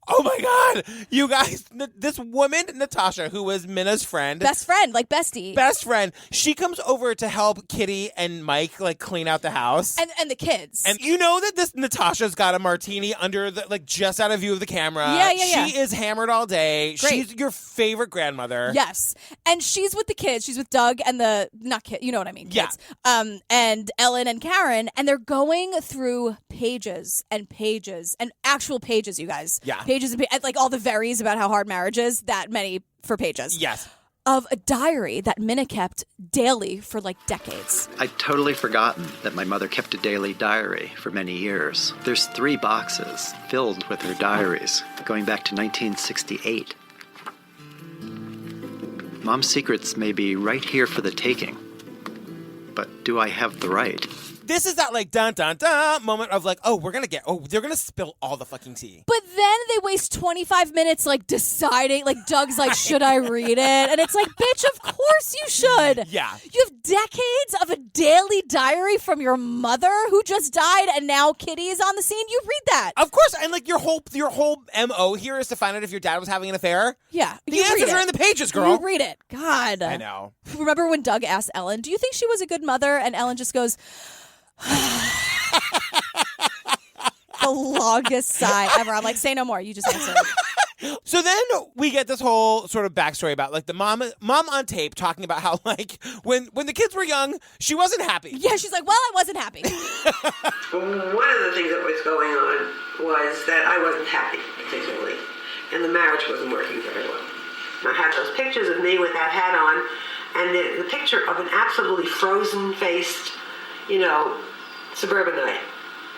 Oh my God. You guys, this woman, Natasha, who was Minna's friend. Best friend, like bestie. Best friend. She comes over to help Kitty and Mike like clean out the house. And the kids. And you know that this Natasha's got a martini under the, like just out of view of the camera. Yeah. She is hammered all day. Great. She's your favorite grandmother. Yes. And she's with the kids. She's with Doug and not kid, you know what I mean, kids. Yeah. And Ellen and Karen, and they're going through pages and pages and actual pages, you guys. Yeah. Pages and like all the varies about how hard marriage is, that many for pages. Yes. Of a diary that Minna kept daily for like decades. I'd totally forgotten that my mother kept a daily diary for many years. There's 3 boxes filled with her diaries, going back to 1968. Mom's secrets may be right here for the taking, but do I have the right? This is that like dun dun dun moment of like, they're gonna spill all the fucking tea. But then they waste 25 minutes like deciding, like Doug's like, should I read it? And it's like, bitch, of course you should. Yeah. You have decades of a daily diary from your mother who just died, and now Kitty is on the scene. You read that. Of course. And like your whole MO here is to find out if your dad was having an affair. Yeah. The answers are in the pages, girl. You read it. God. I know. Remember when Doug asked Ellen, do you think she was a good mother? And Ellen just goes, the longest sigh ever. I'm like, say no more. You just answered. So then we get this whole sort of backstory about like the mom on tape talking about how like when the kids were young, she wasn't happy. Yeah, she's like, well, I wasn't happy. One of the things that was going on was that I wasn't happy, particularly, and the marriage wasn't working very well. I had those pictures of me with that hat on, and the picture of an absolutely frozen-faced, suburbanite.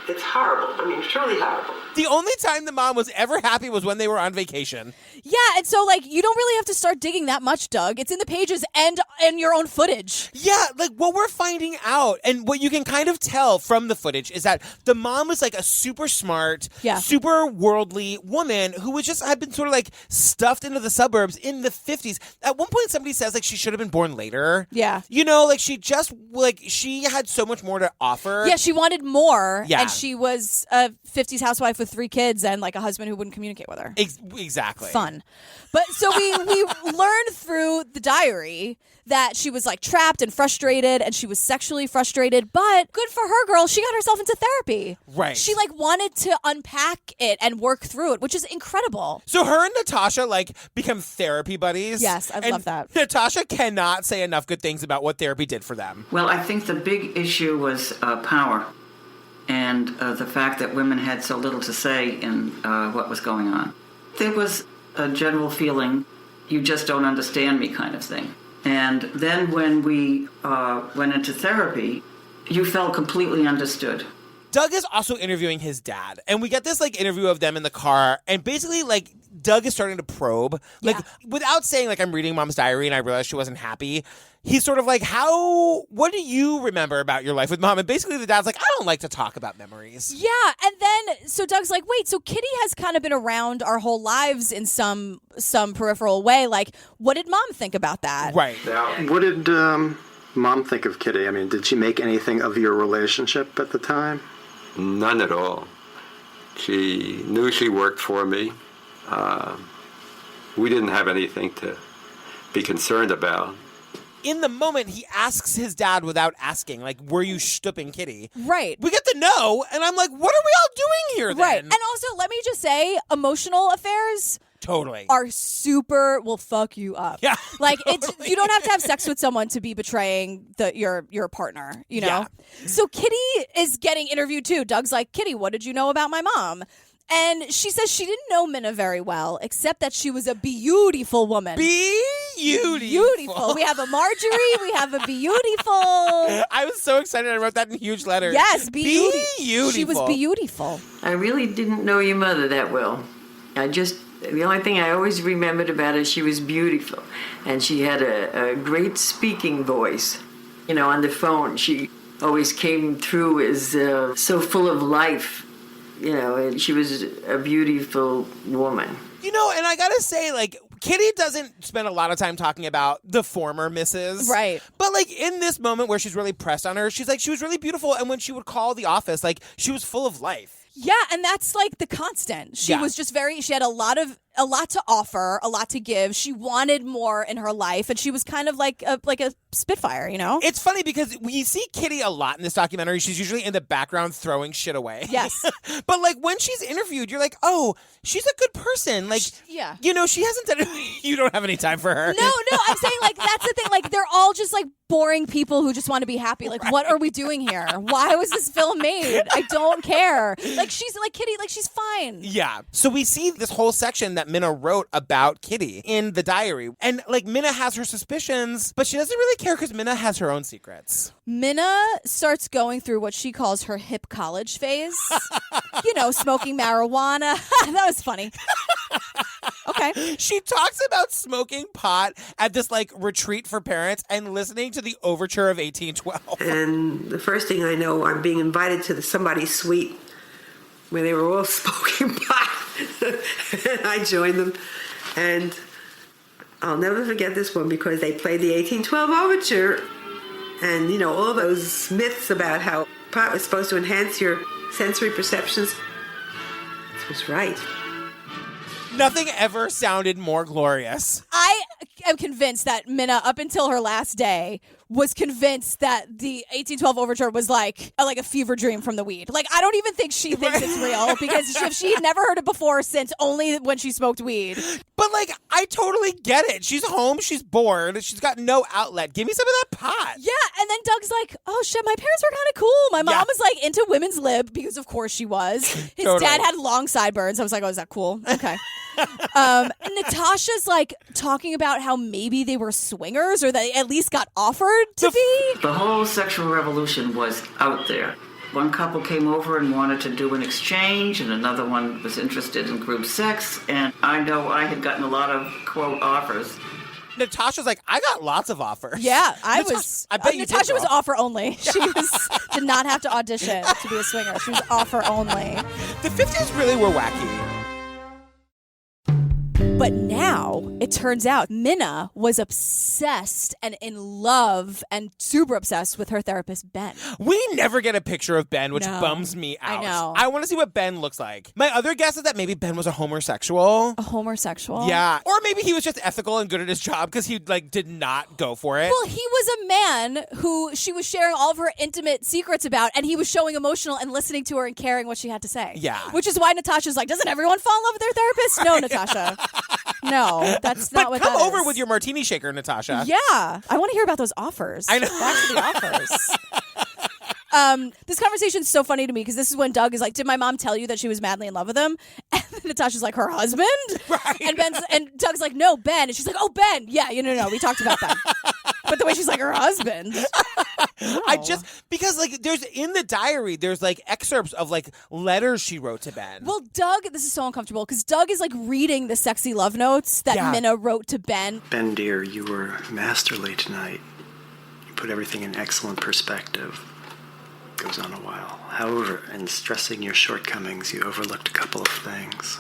It's horrible. I mean, truly horrible. The only time the mom was ever happy was when they were on vacation. Yeah, and so, like, you don't really have to start digging that much, Doug. It's in the pages and your own footage. Yeah, like, what we're finding out, and what you can kind of tell from the footage, is that the mom was, like, a super smart, super worldly woman who had been sort of, like, stuffed into the suburbs in the 50s. At one point, somebody says, like, she should have been born later. Yeah. She had so much more to offer. Yeah, she wanted more. Yeah. And she was a 50s housewife with 3 kids and like a husband who wouldn't communicate with her. Exactly. Fun. But so we learned through the diary that she was like trapped and frustrated and she was sexually frustrated, but good for her, girl. She got herself into therapy. Right. She like wanted to unpack it and work through it, which is incredible. So her and Natasha like become therapy buddies. Yes, I love that. Natasha cannot say enough good things about what therapy did for them. Well, I think the big issue was power. And the fact that women had so little to say in what was going on. There was a general feeling, you just don't understand me kind of thing. And then when we went into therapy, you felt completely understood. Doug is also interviewing his dad. And we get this like interview of them in the car. And basically like Doug is starting to probe. Like without saying like I'm reading Mom's diary and I realized she wasn't happy. He's sort of like, what do you remember about your life with Mom? And basically the dad's like, I don't like to talk about memories. Yeah, and then, so Doug's like, wait, so Kitty has kind of been around our whole lives in some peripheral way. Like, what did Mom think about that? Right. Now, what did Mom think of Kitty? I mean, did she make anything of your relationship at the time? None at all. She knew she worked for me. We didn't have anything to be concerned about. In the moment, he asks his dad without asking, like, were you shtupping Kitty? Right. We get the no, and I'm like, what are we all doing here then? Right. And also, let me just say, emotional affairs totally are super will fuck you up. Yeah. Like you don't have to have sex with someone to be betraying your partner, you know? Yeah. So Kitty is getting interviewed too. Doug's like, Kitty, what did you know about my mom? And she says she didn't know Minna very well, except that she was a beautiful woman. Beautiful. We have a Marjorie. We have a beautiful. I was so excited. I wrote that in huge letters. Yes, beautiful. She was beautiful. I really didn't know your mother that well. The only thing I always remembered about her, she was beautiful. And she had a great speaking voice. You know, on the phone, she always came through as so full of life. You know, and she was a beautiful woman. You know, and I gotta say, like, Kitty doesn't spend a lot of time talking about the former Mrs. Right. But, like, in this moment where she's really pressed on her, she's like, she was really beautiful. And when she would call the office, like, she was full of life. Yeah, and that's like the constant. She was just she had a lot to offer, a lot to give. She wanted more in her life, and she was kind of like a spitfire, you know? It's funny because we see Kitty a lot in this documentary. She's usually in the background throwing shit away. Yes. But like when she's interviewed, you're like, oh, she's a good person. Like, yeah. You know, she hasn't done you don't have any time for her. No, I'm saying like that's the thing. Like they're all just like boring people who just want to be happy. Like, what are we doing here? Why was this film made? I don't care. Like she's like Kitty, like she's fine. Yeah. So we see this whole section that Minna wrote about Kitty in the diary. And like Minna has her suspicions, but she doesn't really care because Minna has her own secrets. Minna starts going through what she calls her hip college phase. You know, smoking marijuana. That was funny. Okay. She talks about smoking pot at this like retreat for parents and listening to the overture of 1812. And the first thing I know, I'm being invited to somebody's suite where they were all smoking pot. And I joined them. And I'll never forget this one because they played the 1812 overture. And, you know, all those myths about how pot was supposed to enhance your sensory perceptions. This was right. Nothing ever sounded more glorious. am convinced that Minna, up until her last day, was convinced that the 1812 Overture was like a fever dream from the weed. Like, I don't even think she thinks it's real, because if she had never heard it before since only when she smoked weed. But, like, I totally get it. She's home. She's bored. She's got no outlet. Give me some of that pot. Yeah, and then Doug's like, oh, shit, my parents were kind of cool. My mom was, like, into women's lib, because of course she was. His dad had long sideburns. I was like, oh, is that cool? Okay. And Natasha's, like, talking about how maybe they were swingers, or they at least got offered to be. The whole sexual revolution was out there. One couple came over and wanted to do an exchange, and another one was interested in group sex, and I know I had gotten a lot of, quote, offers. Natasha's like, I got lots of offers. Yeah, I bet you Natasha did, was girl. offer only. She did not have to audition to be a swinger. She was offer only. The 50s really were wacky. But now, it turns out, Minna was obsessed and in love and super obsessed with her therapist, Ben. We never get a picture of Ben, which No. bums me out. I know. I want to see what Ben looks like. My other guess is that maybe Ben was a homosexual. A homosexual? Yeah. Or maybe he was just ethical and good at his job because he, like, did not go for it. Well, he was a man who she was sharing all of her intimate secrets about, and he was showing emotional and listening to her and caring what she had to say. Yeah. Which is why Natasha's like, doesn't everyone fall in love with their therapist? No, Natasha. No, that's not what that is. Come over with your martini shaker, Natasha. Yeah. I want to hear about those offers. I know. Back to the offers. This conversation's so funny to me because this is when Doug is like, did my mom tell you that she was madly in love with him? And Natasha's like, her husband? Right. And Doug's like, no, Ben. And she's like, oh, Ben. Yeah, no, we talked about that. But the way she's like, her husband. Because, like, there's in the diary, there's, like, excerpts of, like, letters she wrote to Ben. Well, Doug, this is so uncomfortable because Doug is like reading the sexy love notes that Minna wrote to Ben. Ben, dear, you were masterly tonight. You put everything in excellent perspective. Goes on a while. However, in stressing your shortcomings, you overlooked a couple of things.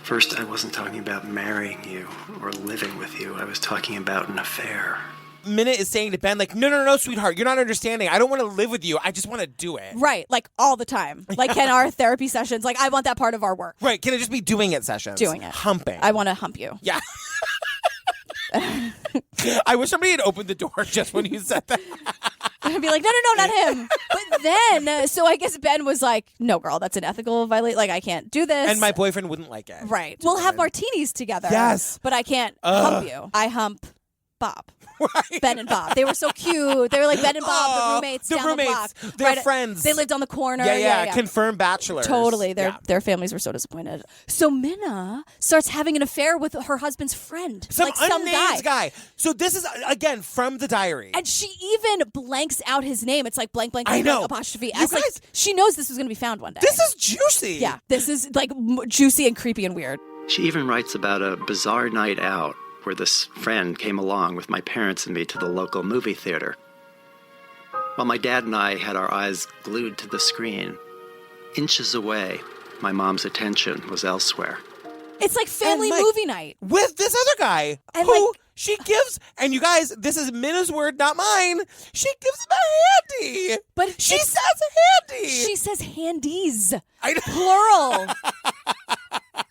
First, I wasn't talking about marrying you or living with you. I was talking about an affair. Minna is saying to Ben, like, no, sweetheart, you're not understanding. I don't want to live with you. I just want to do it. Right, like all the time. Like, can our therapy sessions, like, I want that part of our work. Right, can it just be doing it sessions? Doing it. Humping. I want to hump you. Yeah. I wish somebody had opened the door just when you said that. I'd be like, no, not him. But then, so I guess Ben was like, no, girl, that's an ethical violation. Like, I can't do this. And my boyfriend wouldn't like it. Right. We'll have martinis together. Yes. But I can't hump you. I hump Bob. Right. Ben and Bob. They were so cute. They were like Ben and Bob, the roommates down the block. They're friends. They lived on the corner. Yeah. Confirmed bachelors. Totally. Their families were so disappointed. So Minna starts having an affair with her husband's friend. Some unnamed guy. So this is, again, from the diary. And she even blanks out his name. It's like blank, I know. apostrophe S. Like, she knows this was going to be found one day. This is juicy. Yeah. This is like juicy and creepy and weird. She even writes about a bizarre night out where this friend came along with my parents and me to the local movie theater. While my dad and I had our eyes glued to the screen, inches away, my mom's attention was elsewhere. It's like family movie night. With this other guy and who she gives, and you guys, this is Minna's word, not mine. She gives him a handy. But she says handy. She says handies. Plural.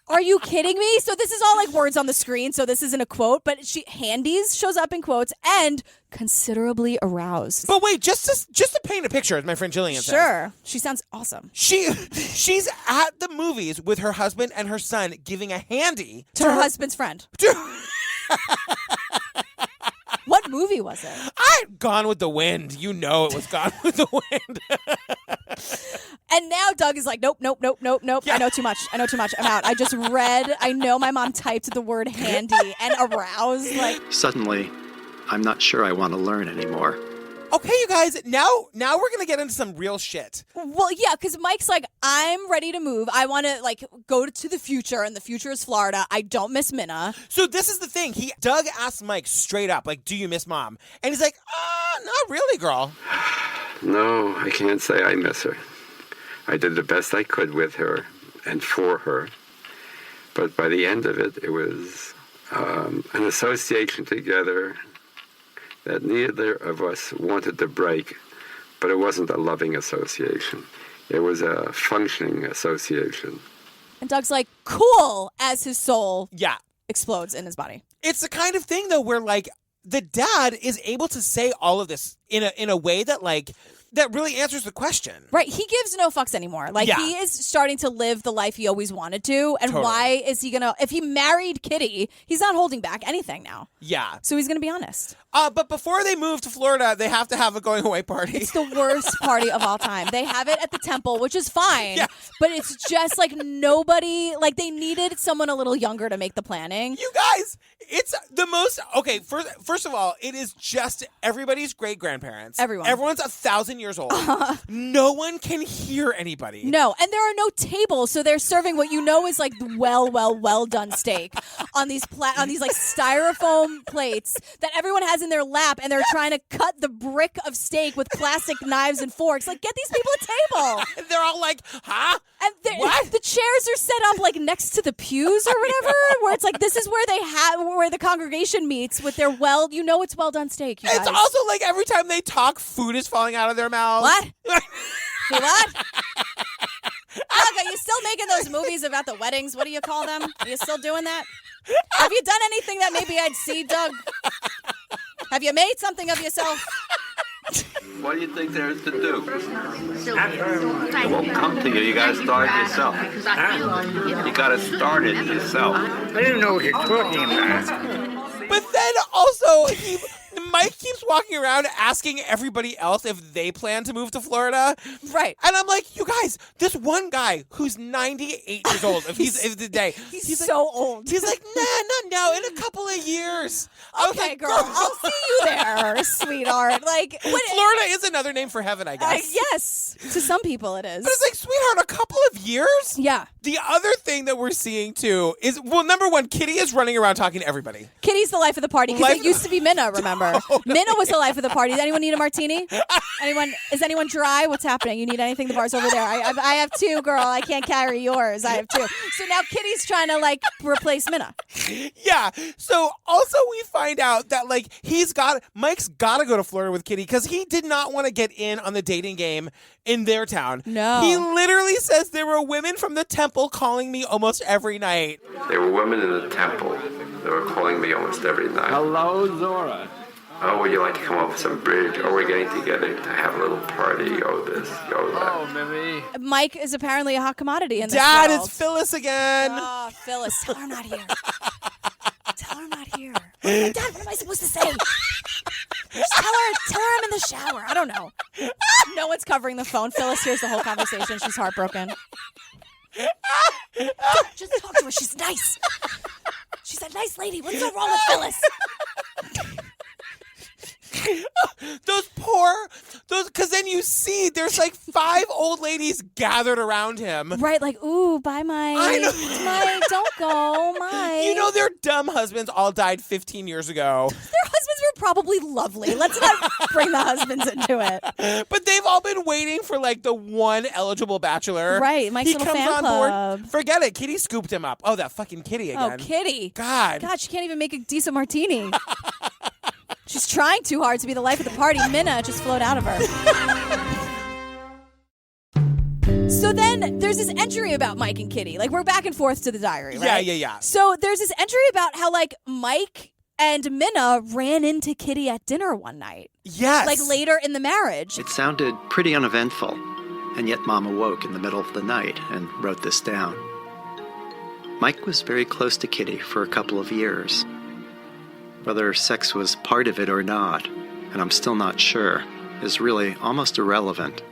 Are you kidding me? So this is all like words on the screen, so this isn't a quote, but handies shows up in quotes and considerably aroused. But wait, just to paint a picture, as my friend Jillian says. Sure. She sounds awesome. She's at the movies with her husband and her son giving a handy to her husband's friend. What movie was it? Gone with the Wind. You know it was Gone with the Wind. And now Doug is like, nope. Yeah. I know too much. I'm out. I know my mom typed the word handy and aroused. Like, Suddenly, I'm not sure I want to learn anymore. Okay, you guys, now we're going to get into some real shit. Well, yeah, because Mike's like, I'm ready to move. I want to, like, go to the future, and the future is Florida. I don't miss Minna. So this is the thing. Doug asked Mike straight up, like, do you miss Mom? And he's like, not really, girl. No, I can't say I miss her. I did the best I could with her and for her. But by the end of it, it was an association together that neither of us wanted to break, but it wasn't a loving association. It was a functioning association. And Doug's like, cool, as his soul. Yeah. explodes in his body. It's the kind of thing, though, where, like, the dad is able to say all of this in a way that, like, that really answers the question. Right. He gives no fucks anymore. Like, he is starting to live the life he always wanted to. And why is he going to... If he married Kitty, he's not holding back anything now. Yeah. So he's going to be honest. But before they move to Florida, they have to have a going-away party. It's the worst party of all time. They have it at the temple, which is fine. Yeah. But it's just, like, nobody... Like, they needed someone a little younger to make the planning. You guys, it's the most... Okay, first of all, it is just everybody's great-grandparents. Everyone's 1,000 years old. No one can hear anybody. No, and there are no tables, so they're serving what you know is like well done steak on these like styrofoam plates that everyone has in their lap, and they're trying to cut the brick of steak with plastic knives and forks. Like, get these people a table. And they're all like, huh? And what? The chairs are set up like next to the pews or whatever, where it's like this is where the congregation meets with their it's well done steak. You guys. It's also like every time they talk, food is falling out of their mouths. What? Say what? Look, are you still making those movies about the weddings? What do you call them? Are you still doing that? Have you done anything that maybe I'd see, Doug? Have you made something of yourself? What do you think there is to do? It won't come to you. You got to start it yourself. You got to start it yourself. I didn't know what you're talking about. But then also, Mike keeps walking around asking everybody else if they plan to move to Florida. Right. And I'm like, you guys, this one guy who's 98 years old, if he's today. He's so old. He's like, nah, not now, in a couple of years. Okay, like, girl, I'll see you there, sweetheart. Like, Florida is another name for heaven, I guess. Yes. To some people it is. But it's like, sweetheart, a couple of years? Yeah. The other thing that we're seeing, too, is, well, number one, Kitty is running around talking to everybody. Kitty's the life of the party, because it used to be Minna, remember? Minna was the life of the party. Does anyone need a martini? Is anyone dry? What's happening? You need anything? The bar's over there. I have two, girl. I can't carry yours. I have two. So now Kitty's trying to, like, replace Minna. Yeah. So also we find out that, like, Mike's got to go to Florida with Kitty because he did not want to get in on the dating game in their town. No. He literally says there were women from the temple calling me almost every night. There were women in the temple that were calling me almost every night. Hello, Zora. Oh, would you like to come up with some bridge? Oh, we're getting together to have a little party. Oh, this, oh, that. Oh, Mimi. Mike is apparently a hot commodity in this Dad, world. it's Phyllis again. Oh, Phyllis. Tell her I'm not here. Tell her I'm not here. Dad, what am I supposed to say? Just tell her I'm in the shower. I don't know. No one's covering the phone. Phyllis hears the whole conversation. She's heartbroken. Just talk to her. She's nice. She's a nice lady. What's so wrong with Phyllis? Because then you see there's like 5 old ladies gathered around him. Right, like, ooh, bye, Mike. I know. Mike, don't go, Mike. You know their dumb husbands all died 15 years ago. Their husbands were probably lovely. Let's not bring the husbands into it. But they've all been waiting for like the one eligible bachelor. Right, Mike's little fan club. Board. Forget it. Kitty scooped him up. Oh, that fucking Kitty again. Oh, Kitty. God, she can't even make a decent martini. She's trying too hard to be the life of the party. Minna just flowed out of her. So then there's this entry about Mike and Kitty. Like, we're back and forth to the diary, right? Yeah. So there's this entry about how, like, Mike and Minna ran into Kitty at dinner one night. Yes. Like, later in the marriage. It sounded pretty uneventful, and yet Mom awoke in the middle of the night and wrote this down. Mike was very close to Kitty for a couple of years. Whether sex was part of it or not, and I'm still not sure, is really almost irrelevant.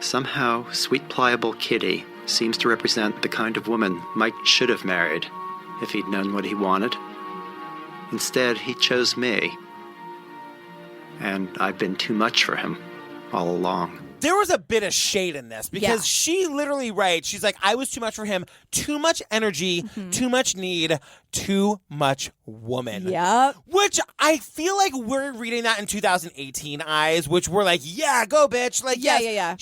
Somehow, sweet, pliable Kitty seems to represent the kind of woman Mike should have married if he'd known what he wanted. Instead, he chose me. And I've been too much for him all along. There was a bit of shade in this because she literally writes, she's like, I was too much for him, too much energy, too much need, too much woman. Yep. Which I feel like we're reading that in 2018 eyes, which we're like, yeah, go bitch. Like, yeah.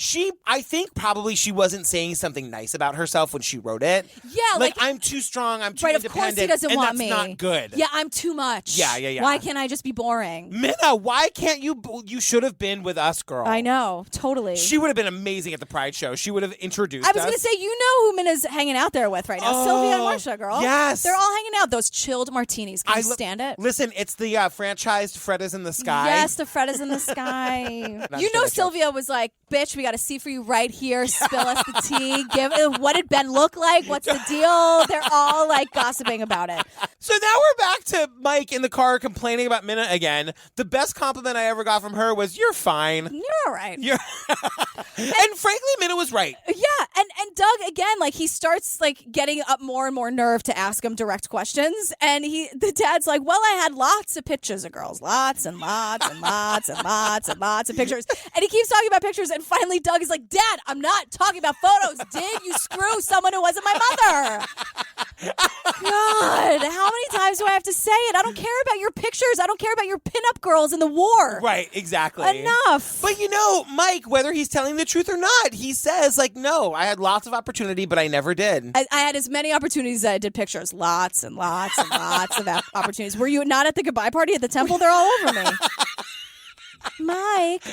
I think probably she wasn't saying something nice about herself when she wrote it. Yeah. Like I'm too strong, I'm too right, independent. Of course he doesn't and want that's me. not good. Yeah, I'm too much. Yeah. Why can't I just be boring? Minna, why can't you should have been with us, girl. I know, totally. She would have been amazing at the Pride show. She would have introduced us. I was going to say, you know who Minna's hanging out there with right now. Sylvia and Marsha, girl. Yes. They're all hanging now, those chilled martinis. Can you stand it? Listen, it's the franchised Fred is in the Sky. Yes, the Fred is in the Sky. You know Sylvia was like, bitch, we got a seat for you right here. Spill us the tea. What did Ben look like? What's the deal? They're all like gossiping about it. So now we're back to Mike in the car complaining about Minna again. The best compliment I ever got from her was, "You're fine. You're all right." And frankly, Minna was right. Yeah, and Doug again, like he starts like getting up more and more nerve to ask him direct questions, and the dad's like, "Well, I had lots of pictures of girls, lots and lots and lots and lots and lots of pictures," and he keeps talking about pictures, and finally Doug is like, "Dad, I'm not talking about photos. Did you screw someone who wasn't my mother?" God, how many times do I have to say it? I don't care about your pictures. I don't care about your pinup girls in the war. Right, exactly. Enough. But Mike, whether he's telling the truth or not, he says, like, no, I had lots of opportunity, but I never did. I had as many opportunities as I did pictures. Lots and lots and lots of opportunities. Were you not at the goodbye party at the temple? They're all over me. Mike.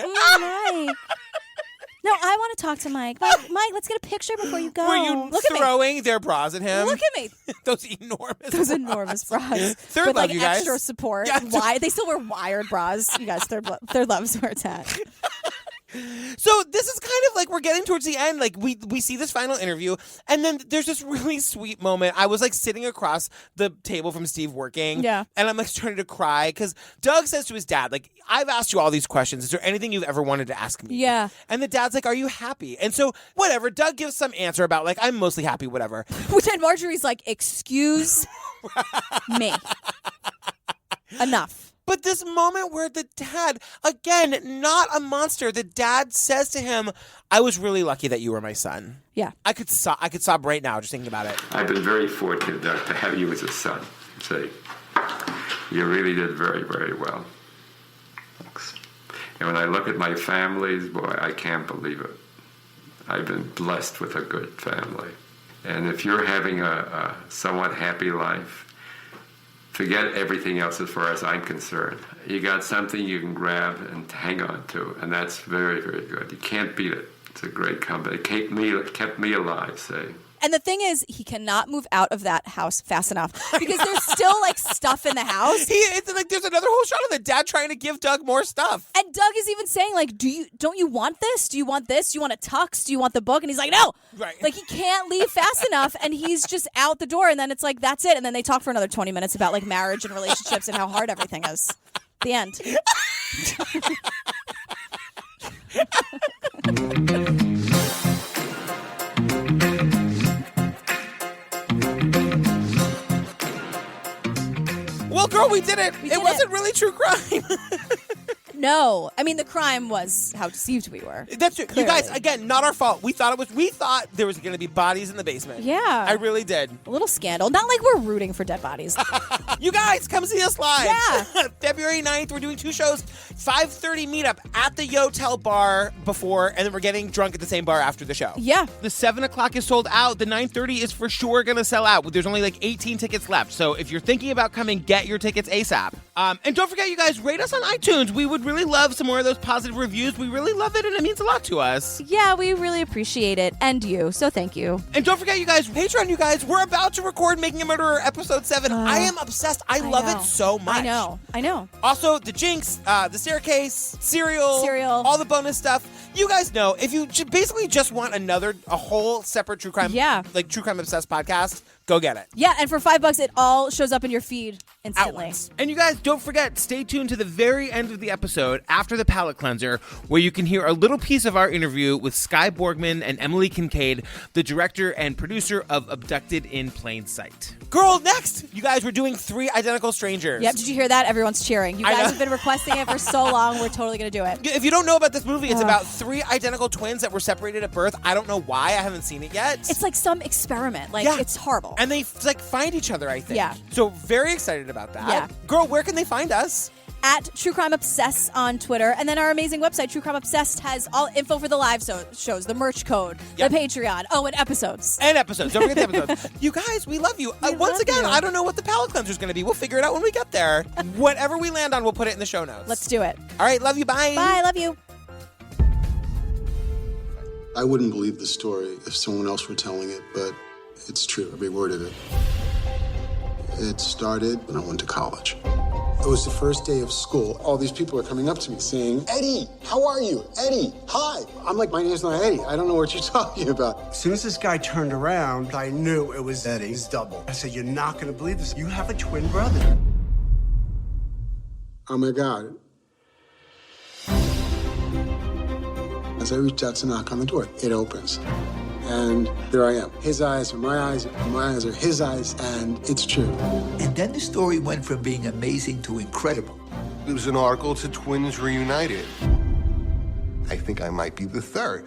No, I want to talk to Mike. Mike, let's get a picture before you go. Were you throwing their bras at him? Look at me. Those enormous bras. Third with love, like you guys. extra support. Yeah. Why? They still wear wired bras. You guys, third love is where it's at. So this is kind of like we're getting towards the end. Like we see this final interview, and then there's this really sweet moment. I was like sitting across the table from Steve working, and I'm like starting to cry because Doug says to his dad, like, "I've asked you all these questions. Is there anything you've ever wanted to ask me?" Yeah. And the dad's like, "Are you happy?" And so whatever, Doug gives some answer about like, "I'm mostly happy," whatever. Which then Marjorie's like, "Excuse me, enough." But this moment where the dad, again, not a monster, the dad says to him, "I was really lucky that you were my son." Yeah. I could sob right now just thinking about it. I've been very fortunate to have you as a son. Say, you really did very, very well. Thanks. And when I look at my families, boy, I can't believe it. I've been blessed with a good family. And if you're having a somewhat happy life, forget everything else as far as I'm concerned. You got something you can grab and hang on to, and that's very, very good. You can't beat it. It's a great company. It kept me alive, say. And the thing is, he cannot move out of that house fast enough because there's still like stuff in the house. It's like there's another whole shot of the dad trying to give Doug more stuff. And Doug is even saying like, don't you want this? Do you want this? Do you want a tux? Do you want the book? And he's like, no. Right. Like he can't leave fast enough, and he's just out the door. And then it's like that's it. And then they talk for another 20 minutes about like marriage and relationships and how hard everything is. The end. Well, girl, we did it. It wasn't really true crime. No. I mean, the crime was how deceived we were. That's true. Clearly. You guys, again, not our fault. We thought there was going to be bodies in the basement. Yeah. I really did. A little scandal. Not like we're rooting for dead bodies. You guys, come see us live. Yeah. February 9th, we're doing 2 shows. 5:30 meetup at the Yotel bar before, and then we're getting drunk at the same bar after the show. Yeah. The 7 o'clock is sold out. The 9:30 is for sure going to sell out. There's only like 18 tickets left. So if you're thinking about coming, get your tickets ASAP. And don't forget, you guys, rate us on iTunes. We would really love some more of those positive reviews. We really love it, and it means a lot to us. Yeah, we really appreciate it. And you. So thank you. And don't forget, you guys, Patreon, you guys, we're about to record Making a Murderer episode 7. I am obsessed. I love it so much. I know. Also, the Jinx, the Staircase, Serial, all the bonus stuff. You guys know, if you basically just want a whole separate true crime, like True Crime Obsessed podcast, go get it. Yeah, and for $5, it all shows up in your feed instantly. And you guys, don't forget, stay tuned to the very end of the episode after the palate cleanser, where you can hear a little piece of our interview with Skye Borgman and Emily Kincaid, the director and producer of Abducted in Plain Sight. Girl, next! You guys, we're doing 3 Identical Strangers. Yep, did you hear that? Everyone's cheering. You guys have been requesting it for so long. We're totally going to do it. If you don't know about this movie, it's about 3 identical twins that were separated at birth. I don't know why. I haven't seen it yet. It's like some experiment. It's horrible. And they find each other, I think. Yeah. So very excited about that. Yeah. Girl, where can they find us? At True Crime Obsessed on Twitter. And then our amazing website, True Crime Obsessed, has all info for the live shows, the merch code, the Patreon. Oh, and episodes. Don't forget the episodes. You guys, we love you. Once again, I don't know what the palate cleanser is going to be. We'll figure it out when we get there. Whatever we land on, we'll put it in the show notes. Let's do it. All right, love you. Bye. Bye, love you. I wouldn't believe the story if someone else were telling it, but it's true, every word of it. It started when I went to college. It was the first day of school. All these people are coming up to me saying, Eddie, how are you? Eddie, hi. I'm like, my name's not Eddie. I don't know what you're talking about. As soon as this guy turned around, I knew it was Eddie's double. I said, you're not going to believe this. You have a twin brother. Oh my God. As I reach out to knock on the door, it opens. And there I am. His eyes are my eyes, my eyes are his eyes, and it's true. And then the story went from being amazing to incredible. There was an article to Twins Reunited. I think I might be the third.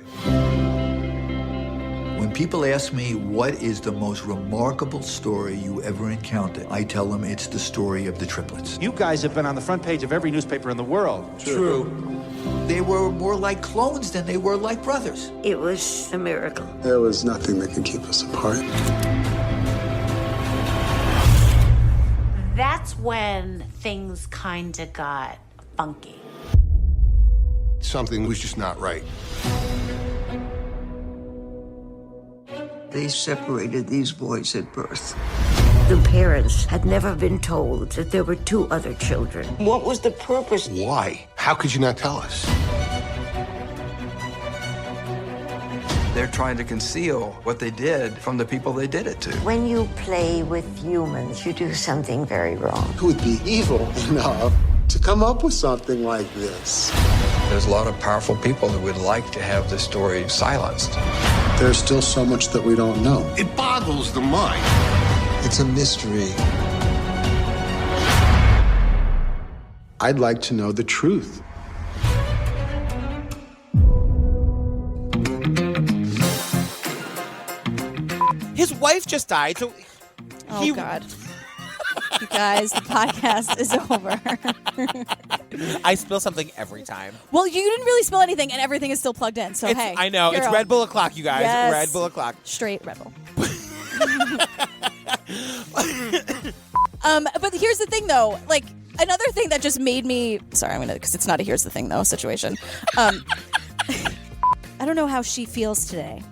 When people ask me what is the most remarkable story you ever encountered, I tell them it's the story of the triplets. You guys have been on the front page of every newspaper in the world. True. They were more like clones than they were like brothers. It was a miracle. There was nothing that could keep us apart. That's when things kind of got funky. Something was just not right. They separated these boys at birth. The parents had never been told that there were 2 other children. What was the purpose? Why? How could you not tell us? They're trying to conceal what they did from the people they did it to. When you play with humans, you do something very wrong. Who would be evil enough to come up with something like this? There's a lot of powerful people that would like to have this story silenced. There's still so much that we don't know. It boggles the mind. It's a mystery. I'd like to know the truth. His wife just died, so Oh, God. You guys, the podcast is over. I spill something every time. Well, you didn't really spill anything, and everything is still plugged in. So, hey. I know. It's hero. Red Bull o'clock, you guys. Yes. Red Bull o'clock. Straight Red Bull. But here's the thing, though. Like, another thing that just made me... Sorry, I'm going to... Because it's not a here's the thing, though, situation. I don't know how she feels today.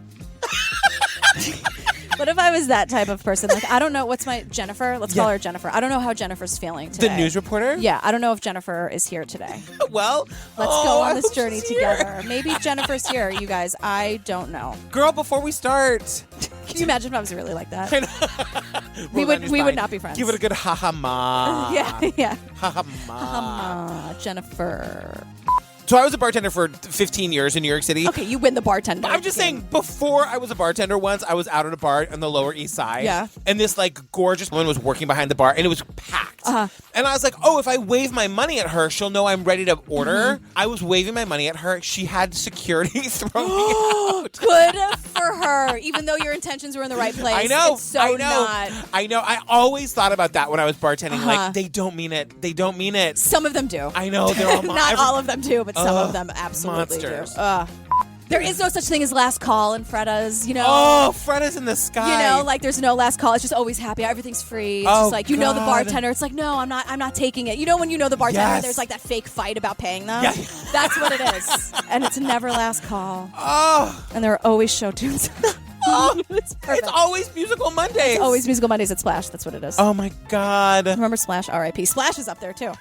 What if I was that type of person? Like, I don't know. What's my... Jennifer? Let's call her Jennifer. I don't know how Jennifer's feeling today. The news reporter? Yeah, I don't know if Jennifer is here today. Well, let's go on I this hope journey she's here. together. Maybe Jennifer's here, you guys. I don't know. Girl, before we start... Can you imagine if I was really like that? We would not be friends. Give it a good ha-ha ma. Yeah. Ha-ha ma. Ha-ha ma. Jennifer. So I was a bartender for 15 years in New York City. Okay, you win the bartender. I'm just saying, before I was a bartender once, I was out at a bar on the Lower East Side. Yeah. And this, like, gorgeous woman was working behind the bar, and it was packed. And I was like, oh, if I wave my money at her, she'll know I'm ready to order. I was waving my money at her. She had security throw me out. Good for her. Even though your intentions were in the right place. I know. It's so I know. not. I know. I always thought about that when I was bartending. Like, they don't mean it. They don't mean it. Some of them do. I know. They're all Not all of them do, but some of them absolutely monsters. do. There is no such thing as last call in Freda's, you know. Oh, Freda's in the sky. You know, like there's no last call. It's just always happy. Everything's free. It's just like, you know the bartender. It's like, no, I'm not taking it. You know when you know the bartender, Yes. there's like that fake fight about paying them? Yeah. That's what it is. And it's never last call. Oh. And there are always show tunes. It's perfect. It's always Musical Mondays. It's always Musical Mondays at Splash. That's what it is. Oh, my God. Remember Splash? R.I.P. Splash is up there, too.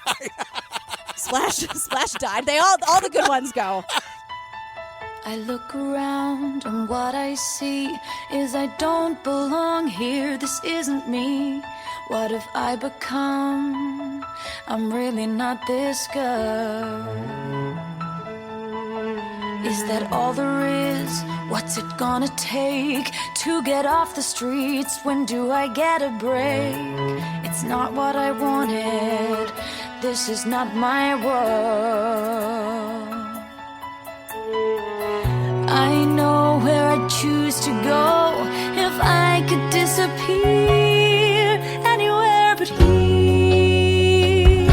Splash died. They all the good ones go. I look around and what I see is I don't belong here. This isn't me. What have I become? I'm really not this girl. Is that all there is? What's it gonna take to get off the streets? When do I get a break? It's not what I wanted. This is not my world. I know where I'd choose to go if I could disappear anywhere but here,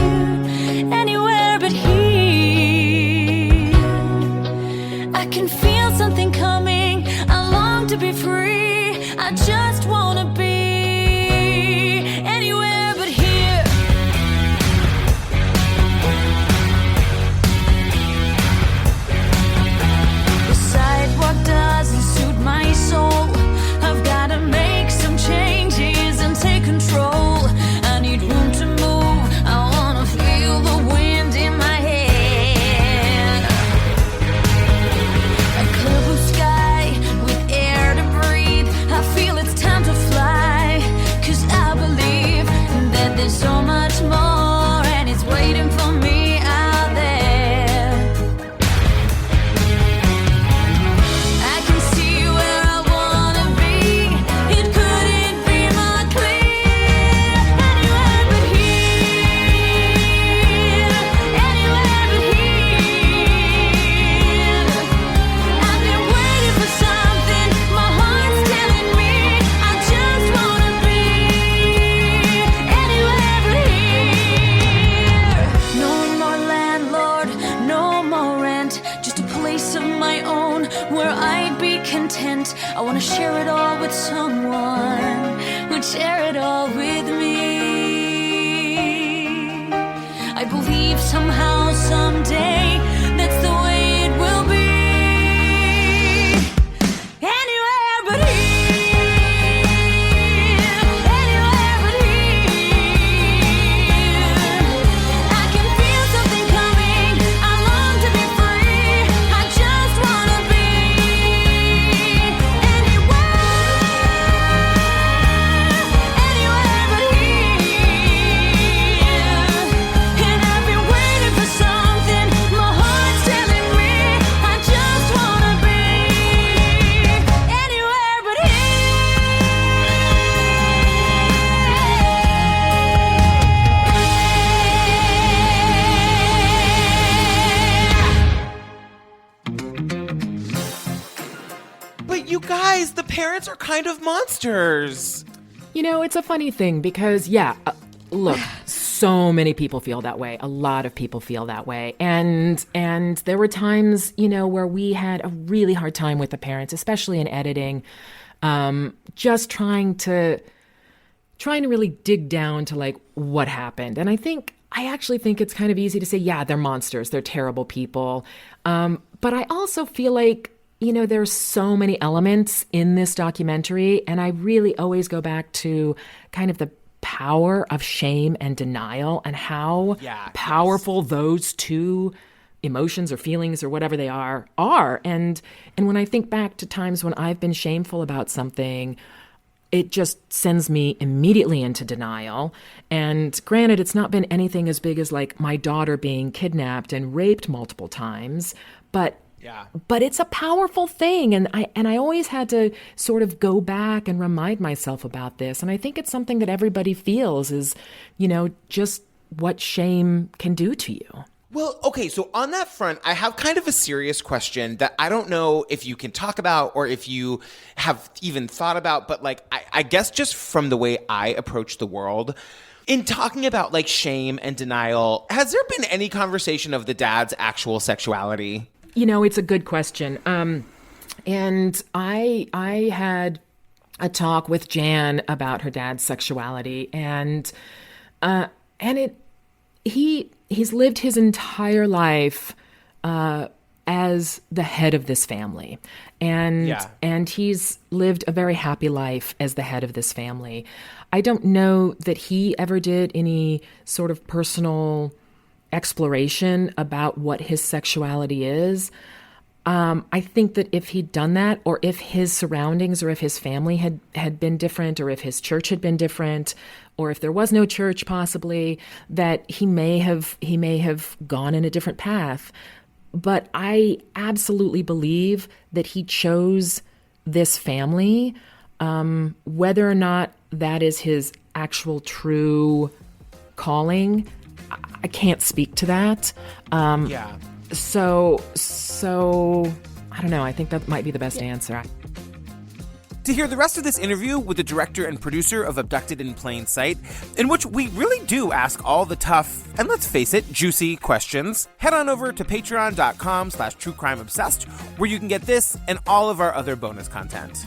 anywhere but here. I can feel something coming. I long to be free. I just wanna be anywhere but here. The sidewalk doesn't suit my soul. I've gotta make some changes. content. I want to share it all with someone who'd share it all with me. I believe somehow, someday, that's the way it will be. Anywhere but here, anywhere but here. I can feel something coming. I long to be free. I just wanna be anywhere but here. And I've been waiting for something. My heart's telling me I just wanna be anywhere but But you guys, the parents are kind of monsters. You know, it's a funny thing because, look, so many people feel that way. A lot of people feel that way. And there were times, where we had a really hard time with the parents, especially in editing, just trying to really dig down to like what happened. And I actually think it's kind of easy to say, yeah, they're monsters. They're terrible people. But I also feel like, there's so many elements in this documentary, and I really always go back to kind of the power of shame and denial and how powerful those two emotions or feelings or whatever they are. And when I think back to times when I've been shameful about something, it just sends me immediately into denial. And granted, it's not been anything as big as like my daughter being kidnapped and raped multiple times, but it's a powerful thing. And I always had to sort of go back and remind myself about this. And I think it's something that everybody feels is, just what shame can do to you. Well, okay, so on that front, I have kind of a serious question that I don't know if you can talk about or if you have even thought about, but like, I guess just from the way I approach the world, in talking about like shame and denial, has there been any conversation of the dad's actual sexuality? It's a good question. And I had a talk with Jan about her dad's sexuality, and he's lived his entire life as the head of this family, and he's lived a very happy life as the head of this family. I don't know that he ever did any sort of personal exploration about what his sexuality is. I think that if he'd done that, or if his surroundings or if his family had been different, or if his church had been different, or if there was no church possibly, that he may have gone in a different path. But I absolutely believe that he chose this family, whether or not that is his actual true calling. I can't speak to that. So I don't know. I think that might be the best answer. To hear the rest of this interview with the director and producer of Abducted in Plain Sight, in which we really do ask all the tough, and let's face it, juicy questions, head on over to patreon.com/truecrimeobsessed, where you can get this and all of our other bonus content.